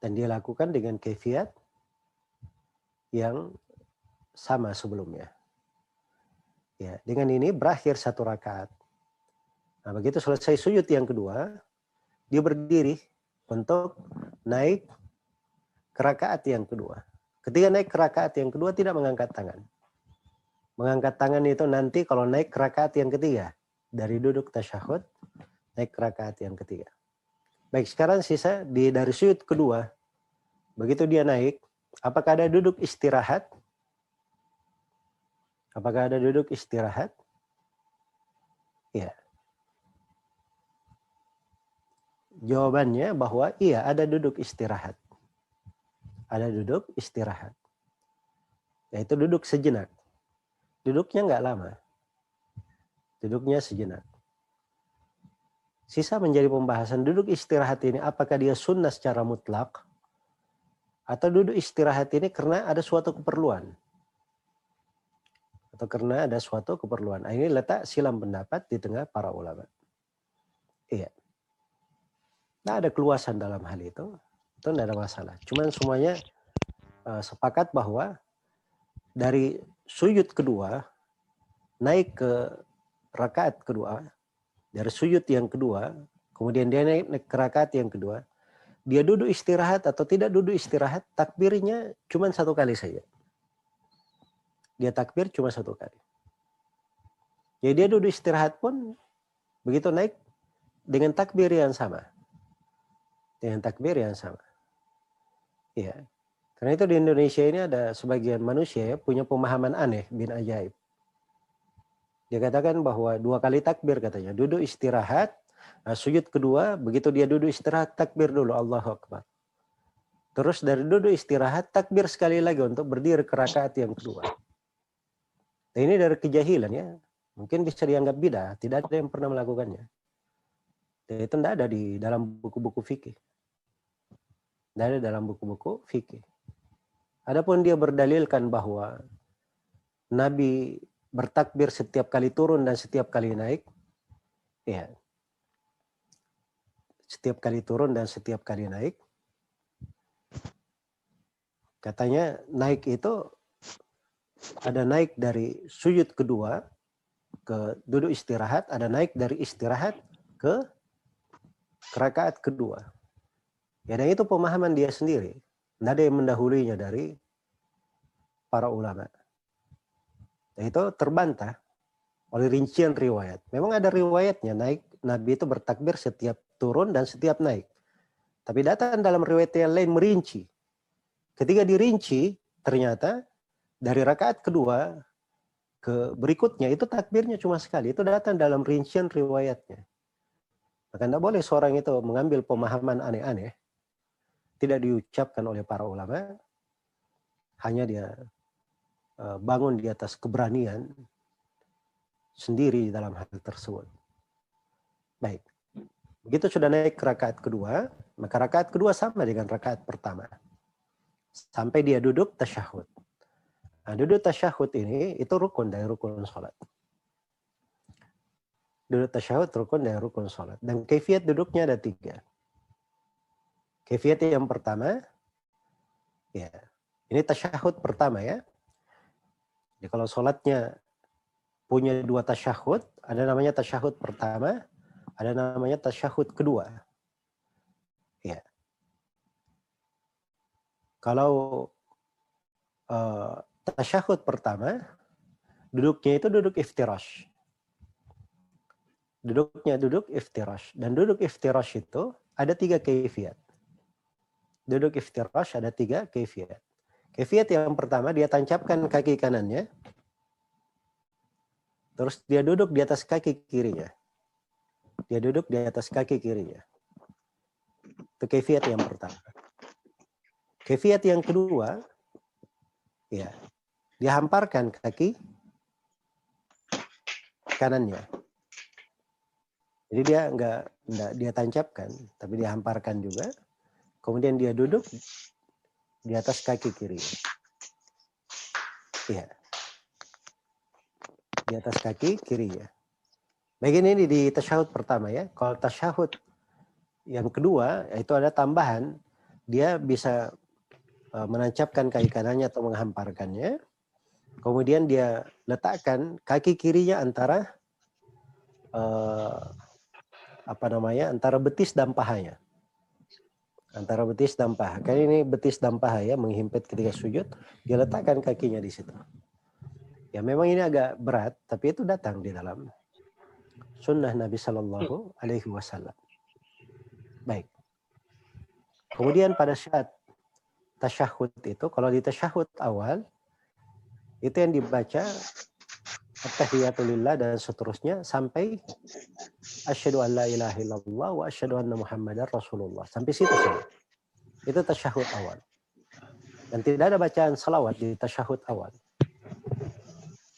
Dan dia lakukan dengan kaifiat yang sama sebelumnya. Ya, dengan ini berakhir satu rakaat. Nah, begitu selesai sujud yang kedua, dia berdiri untuk naik ke rakaat yang kedua. Ketika naik ke rakaat yang kedua tidak mengangkat tangan. Mengangkat tangan itu nanti kalau naik ke rakaat yang ketiga. Dari duduk tasyahud, naik ke rakaat yang ketiga. Baik, sekarang sisa dari sujud kedua. Begitu dia naik, apakah ada duduk istirahat? Apakah ada duduk istirahat? Ya. Jawabannya bahwa iya, ada duduk istirahat. Ada duduk istirahat. Yaitu duduk sejenak. Duduknya nggak lama. Duduknya sejenak. Sisa menjadi pembahasan duduk istirahat ini apakah dia sunnah secara mutlak atau duduk istirahat ini karena ada suatu keperluan. Atau karena ada suatu keperluan. Nah, ini letak silam pendapat di tengah para ulama. Iya. Nah, ada keluasan dalam hal itu tidak ada masalah. Cuman semuanya sepakat bahwa dari sujud kedua naik ke rakaat kedua, dari sujud yang kedua, kemudian dia naik ke rakaat yang kedua, dia duduk istirahat atau tidak duduk istirahat, takbirnya cuma satu kali saja. Dia takbir cuma satu kali. Jadi dia duduk istirahat pun begitu naik dengan takbir yang sama. Dengan takbir yang sama. Iya. Karena itu di Indonesia ini ada sebagian manusia ya, punya pemahaman aneh bin ajaib. Dia katakan bahwa 2 kali takbir katanya. Duduk istirahat, sujud kedua, begitu dia duduk istirahat, takbir dulu, Allahu Akbar. Terus dari duduk istirahat, takbir sekali lagi untuk berdiri ke rakaat yang kedua. Nah, ini dari kejahilan ya. Mungkin bisa dianggap bidah, tidak ada yang pernah melakukannya. Dan itu tidak ada di dalam buku-buku fikih. Tidak ada dalam buku-buku fikih. Adapun dia berdalilkan bahwa Nabi bertakbir setiap kali turun dan setiap kali naik. Ya. Setiap kali turun dan setiap kali naik. Katanya naik itu ada naik dari sujud kedua ke duduk istirahat, ada naik dari istirahat ke rakaat kedua. Ya, dan itu pemahaman dia sendiri. Tidak ada yang mendahulunya dari para ulama. Dan itu terbantah oleh rincian riwayat. Memang ada riwayatnya naik, Nabi itu bertakbir setiap turun dan setiap naik. Tapi datang dalam riwayat yang lain merinci. Ketika dirinci, ternyata dari rakaat kedua ke berikutnya itu takbirnya cuma sekali. Itu datang dalam rincian riwayatnya. Maka tidak boleh seorang itu mengambil pemahaman aneh-aneh. Tidak diucapkan oleh para ulama. Hanya dia bangun di atas keberanian sendiri dalam hal tersebut. Baik. Begitu sudah naik ke rakaat kedua, maka rakaat kedua sama dengan rakaat pertama. Sampai dia duduk tasyahud. Nah, duduk tasyahud ini itu rukun dari rukun salat. Duduk tasyahud rukun dari rukun salat. Dan kaifiat duduknya ada 3. Kaifiat yang pertama, ya, ini tasyahud pertama ya. Jadi kalau salatnya punya 2 tasyahud, ada namanya tasyahud pertama, ada namanya tasyahud kedua. Ya. Kalau tasyahud pertama, duduknya itu duduk iftirash. Duduknya duduk iftirash. Dan duduk iftirash itu ada 3 kaifiat. Duduk iftirash ada 3 kaifiat. Kaifiat yang pertama, dia tancapkan kaki kanannya, terus dia duduk di atas kaki kirinya. Dia duduk di atas kaki kirinya. Itu kaifiat yang pertama. Kaifiat yang kedua, ya, dia hamparkan kaki kanannya. Jadi dia enggak dia tancapkan, tapi dia hamparkan juga. Kemudian dia duduk di atas kaki kiri. Iya. Di atas kaki kirinya. Baik, ini di tasyahud pertama ya. Kalau tasyahud yang kedua, itu ada tambahan. Dia bisa menancapkan kaki kanannya atau menghamparkannya. Kemudian dia letakkan kaki kirinya antara antara betis dan pahanya. Antara betis dan paha. Kan ini betis dan paha ya, menghimpit ketika sujud, dia letakkan kakinya di situ. Ya memang ini agak berat, tapi itu datang di dalam sunnah Nabi Shallallahu Alaihi Wasallam. Baik. Kemudian pada saat tasyahud itu, kalau di tasyahud awal, itu yang dibaca at-tahiyatulillah dan seterusnya sampai asyhadu an la ilaha illallah wa asyhadu anna muhammadar rasulullah. Sampai situ saja. Itu tasyahud awal. Dan tidak ada bacaan salawat di tasyahud awal.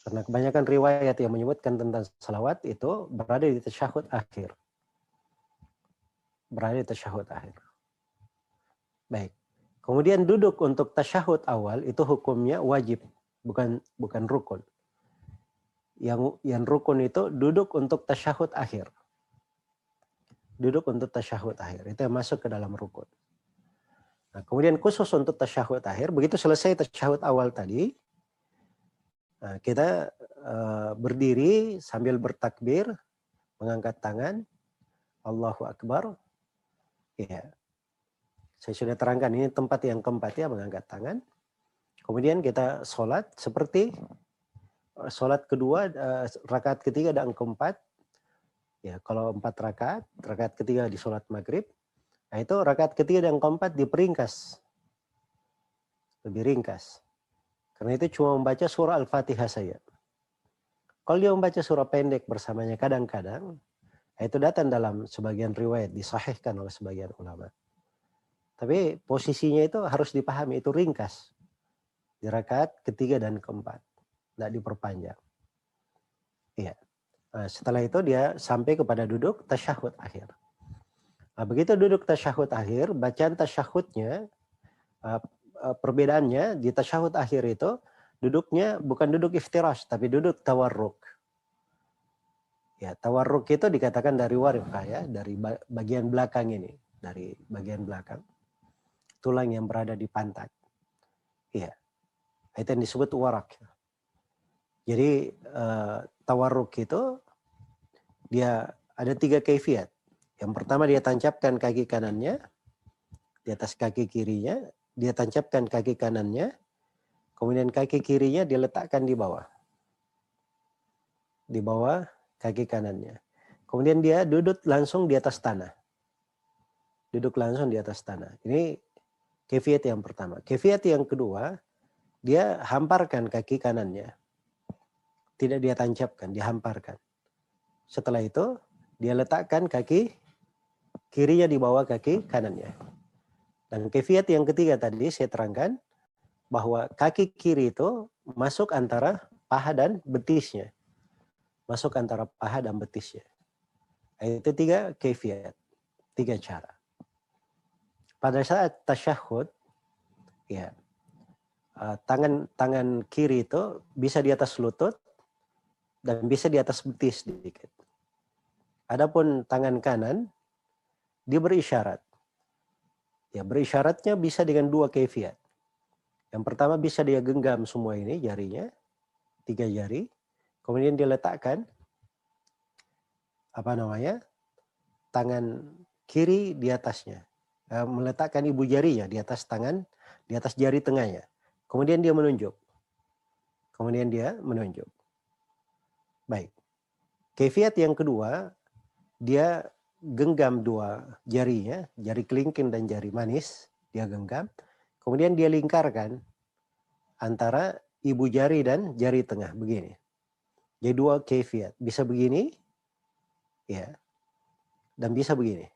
Karena kebanyakan riwayat yang menyebutkan tentang salawat itu berada di tasyahud akhir. Berada di tasyahud akhir. Baik. Kemudian duduk untuk tasyahud awal itu hukumnya wajib, bukan rukun. Yang rukun itu duduk untuk tasyahud akhir. Duduk untuk tasyahud akhir. Itu yang masuk ke dalam rukun. Nah, kemudian khusus untuk tasyahud akhir, begitu selesai tasyahud awal tadi, nah, kita berdiri sambil bertakbir, mengangkat tangan, Allahu Akbar. Ya, saya sudah terangkan ini tempat yang keempat ya, mengangkat tangan. Kemudian kita sholat seperti sholat kedua, rakaat ketiga dan keempat. Ya, kalau 4 rakaat ketiga di sholat maghrib, nah itu rakaat ketiga dan keempat diperingkas. Lebih ringkas. Karena itu cuma membaca surah Al-Fatihah saja. Kalau dia membaca surah pendek bersamanya kadang-kadang, itu datang dalam sebagian riwayat, disahihkan oleh sebagian ulama. Tapi posisinya itu harus dipahami, itu ringkas. Di rakaat ketiga dan keempat. Tidak diperpanjang. Iya. Nah, setelah itu dia sampai kepada duduk tasyahud akhir. Nah, begitu duduk tasyahud akhir, bacaan tasyahudnya, perbedaannya di tasyahud akhir itu, duduknya bukan duduk iftirash, tapi duduk tawarruk. Ya, tawarruk itu dikatakan dari warifah ya, dari bagian belakang ini, dari bagian belakang. Tulang yang berada di pantat. Iya. Itu yang disebut warak. Jadi tawarruk itu dia ada 3 kaifiat. Yang pertama dia tancapkan kaki kanannya di atas kaki kirinya, dia tancapkan kaki kanannya, kemudian kaki kirinya diletakkan di bawah. Di bawah kaki kanannya. Kemudian dia duduk langsung di atas tanah. Duduk langsung di atas tanah. Ini kaifiat yang pertama. Kaifiat yang kedua, dia hamparkan kaki kanannya. Tidak dia tancapkan, dia hamparkan. Setelah itu, dia letakkan kaki kirinya di bawah kaki kanannya. Dan kaifiat yang ketiga tadi saya terangkan, bahwa kaki kiri itu masuk antara paha dan betisnya. Masuk antara paha dan betisnya. Itu 3 kaifiat, 3 cara. Pada saat tasyahud, ya, tangan kiri itu bisa di atas lutut dan bisa di atas betis sedikit. Adapun tangan kanan, dia berisyarat. Ya, berisyaratnya bisa dengan 2 kaifiat. Yang pertama bisa dia genggam semua ini jarinya, 3 jari. Kemudian dia letakkan tangan kiri di atasnya. Meletakkan ibu jarinya di atas tangan di atas jari tengahnya. Kemudian dia menunjuk. Baik. Kaifiat yang kedua, dia genggam dua jarinya, jari kelingking dan jari manis, dia genggam. Kemudian dia lingkarkan antara ibu jari dan jari tengah, begini. Jadi dua kaifiat, bisa begini, ya, dan bisa begini.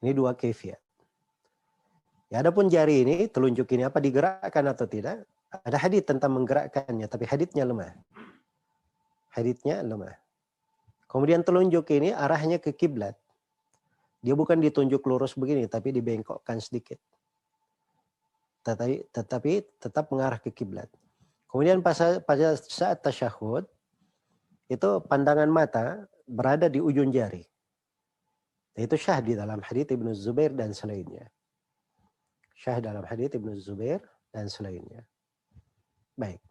Ini dua kaifiat. Ya, adapun jari ini, telunjuk ini apa digerakkan atau tidak? Ada hadits tentang menggerakkannya, tapi haditsnya lemah. Kemudian telunjuk ini arahnya ke kiblat. Dia bukan ditunjuk lurus begini, tapi dibengkokkan sedikit. Tetapi tetap mengarah ke kiblat. Kemudian pada saat tasyahud, itu pandangan mata berada di ujung jari. Itu syah di dalam hadits Ibnu Zubair dan selainnya. Baik.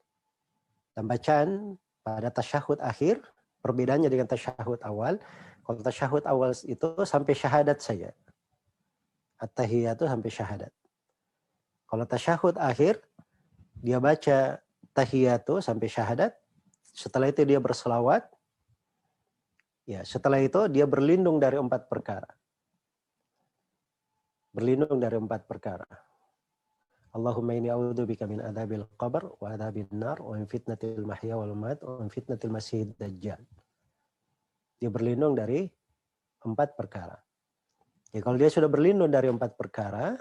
Dan bacaan pada tasyahud akhir, perbedaannya dengan tasyahud awal. Kalau tasyahud awal itu sampai syahadat saja. At-tahiyatu sampai syahadat. Kalau tasyahud akhir, dia baca tahiyatu sampai syahadat. Setelah itu dia berselawat. Ya, setelah itu dia berlindung dari 4 perkara. Allahumma inni a'udzubika min adzabil qabr wa adzabin nar wa min fitnatil mahya wal mamat wa min fitnatil masiihid dajjal. Dia berlindung dari 4 perkara. Ya, kalau dia sudah berlindung dari 4 perkara,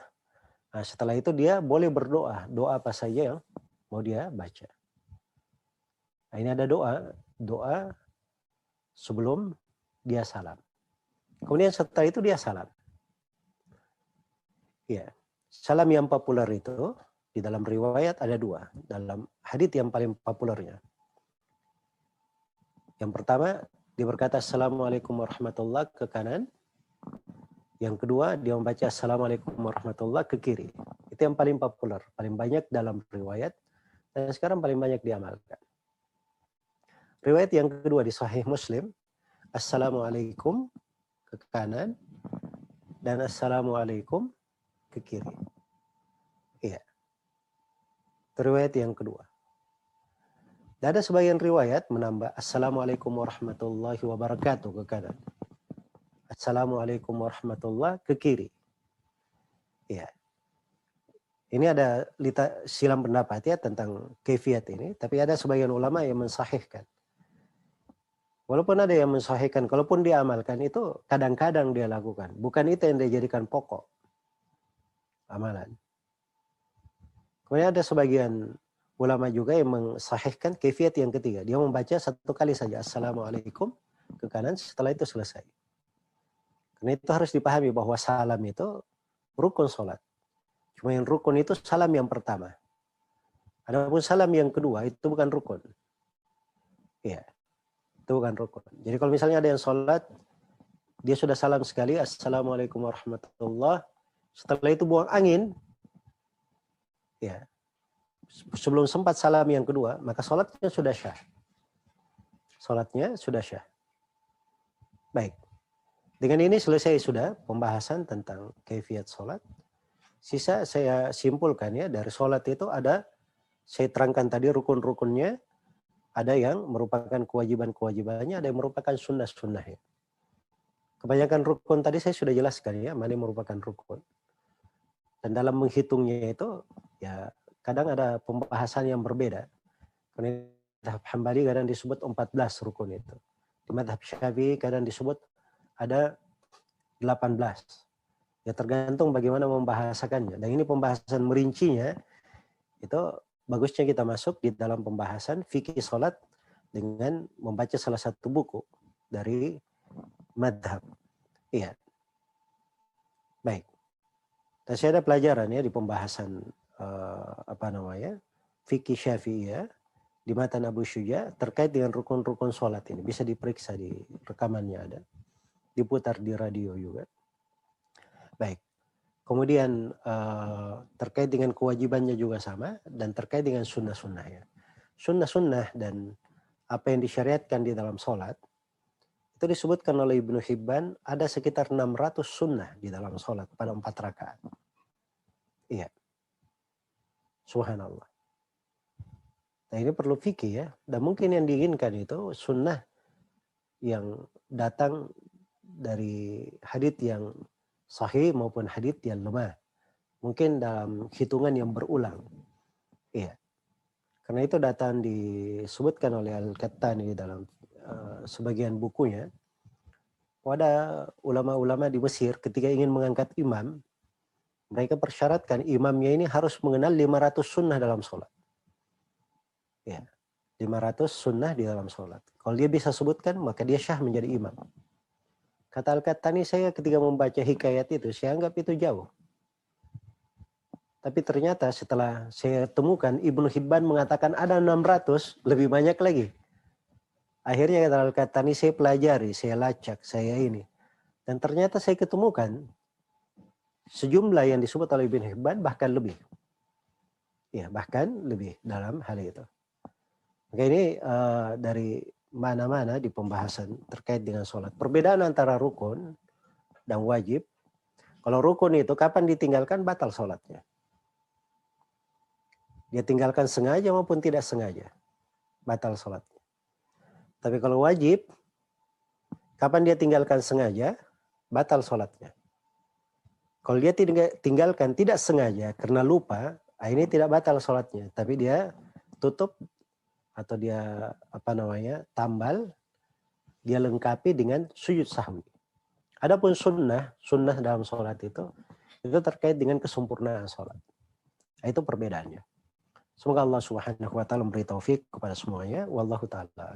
nah setelah itu dia boleh berdoa. Doa apa saja yang mau dia baca. Nah, ini ada doa sebelum dia salam. Kemudian setelah itu dia salam. Ya, salam yang populer itu di dalam riwayat ada 2. Dalam hadits yang paling populernya. Yang pertama, dia berkata Assalamualaikum warahmatullahi ke kanan. Yang kedua, dia membaca Assalamualaikum warahmatullahi ke kiri. Itu yang paling populer, paling banyak dalam riwayat. Dan sekarang paling banyak diamalkan. Riwayat yang kedua di Sahih Muslim, Assalamualaikum ke kanan dan Assalamualaikum ke kiri. Iya. Riwayat yang kedua. Dan ada sebagian riwayat menambah Assalamualaikum warahmatullahi wabarakatuh ke kanan. Assalamualaikum warahmatullahi ke kiri. Iya. Ini ada silang pendapat ya tentang kaifiat ini, tapi ada sebagian ulama yang mensahihkan. Walaupun ada yang mensahihkan, kalaupun diamalkan itu kadang-kadang dia lakukan. Bukan itu yang dia jadikan pokok amalan. Kemudian ada sebagian ulama juga yang mensahihkan kaifiat yang ketiga. Dia membaca 1 kali saja Assalamualaikum ke kanan, setelah itu selesai. Karena itu harus dipahami bahwa salam itu rukun sholat. Cuma yang rukun itu salam yang pertama. Adapun salam yang kedua itu bukan rukun. Iya, itu bukan rukun. Jadi kalau misalnya ada yang sholat, dia sudah salam sekali, Assalamualaikum warahmatullahi. Setelah itu buang angin, ya, sebelum sempat salam yang kedua, maka sholatnya sudah syah. Baik. Dengan ini selesai sudah pembahasan tentang kaifiat sholat. Sisa saya simpulkan ya, dari sholat itu ada, saya terangkan tadi rukun-rukunnya, ada yang merupakan kewajiban-kewajibannya, ada yang merupakan sunnah-sunnahnya. Kebanyakan rukun tadi saya sudah jelaskan ya, mana yang merupakan rukun. Dan dalam menghitungnya itu, ya kadang ada pembahasan yang berbeda. Karena madhab Hambali kadang disebut 14 rukun itu. Di madhab Syafi'i kadang disebut ada 18. Ya tergantung bagaimana membahasakannya. Dan ini pembahasan merincinya, itu bagusnya kita masuk di dalam pembahasan fikih sholat dengan membaca salah satu buku dari madhab. Iya. Baik. Dan saya ada pelajaran ya di pembahasan fikih Syafi'i ya, di matan Abu Syuja terkait dengan rukun-rukun sholat ini. Bisa diperiksa di rekamannya ada. Diputar di radio juga. Baik. Kemudian terkait dengan kewajibannya juga sama dan terkait dengan sunnah-sunnahnya. Sunnah-sunnah dan apa yang disyariatkan di dalam sholat itu disebutkan oleh Ibnu Hibban ada sekitar 600 sunnah di dalam sholat pada 4 rakaat. Iya. Subhanallah. Nah ini perlu fikih ya. Dan mungkin yang diinginkan itu sunnah yang datang dari hadits yang sahih maupun hadits yang lemah. Mungkin dalam hitungan yang berulang. Iya. Karena itu datang disebutkan oleh Al-Qattani dalam sebagian bukunya. Ada ulama-ulama di Mesir ketika ingin mengangkat imam, mereka persyaratkan imamnya ini harus mengenal 500 sunnah dalam sholat. Ya, 500 sunnah di dalam sholat. Kalau dia bisa sebutkan, maka dia syah menjadi imam. Kata Al-Qattani, saya ketika membaca hikayat itu, saya anggap itu jauh. Tapi ternyata setelah saya temukan, Ibnu Hibban mengatakan ada 600, lebih banyak lagi. Akhirnya kata Al-Qattani, saya pelajari, saya lacak, saya ini. Dan ternyata saya ketemukan sejumlah yang disebut oleh Ibnu Hibban bahkan lebih. Ya, bahkan lebih dalam hal itu. Maka ini dari mana-mana di pembahasan terkait dengan sholat. Perbedaan antara rukun dan wajib. Kalau rukun itu kapan ditinggalkan batal sholatnya. Dia tinggalkan sengaja maupun tidak sengaja. Batal sholatnya. Tapi kalau wajib, kapan dia tinggalkan sengaja, batal sholatnya. Kalau dia tinggalkan tidak sengaja karena lupa, ini tidak batal sholatnya. Tapi dia tutup atau dia tambal, dia lengkapi dengan sujud sahwi. Adapun sunnah dalam sholat itu terkait dengan kesempurnaan sholat. Itu perbedaannya. Semoga Allah Subhanahu wa taala memberi taufik kepada semuanya. Wallahu taala.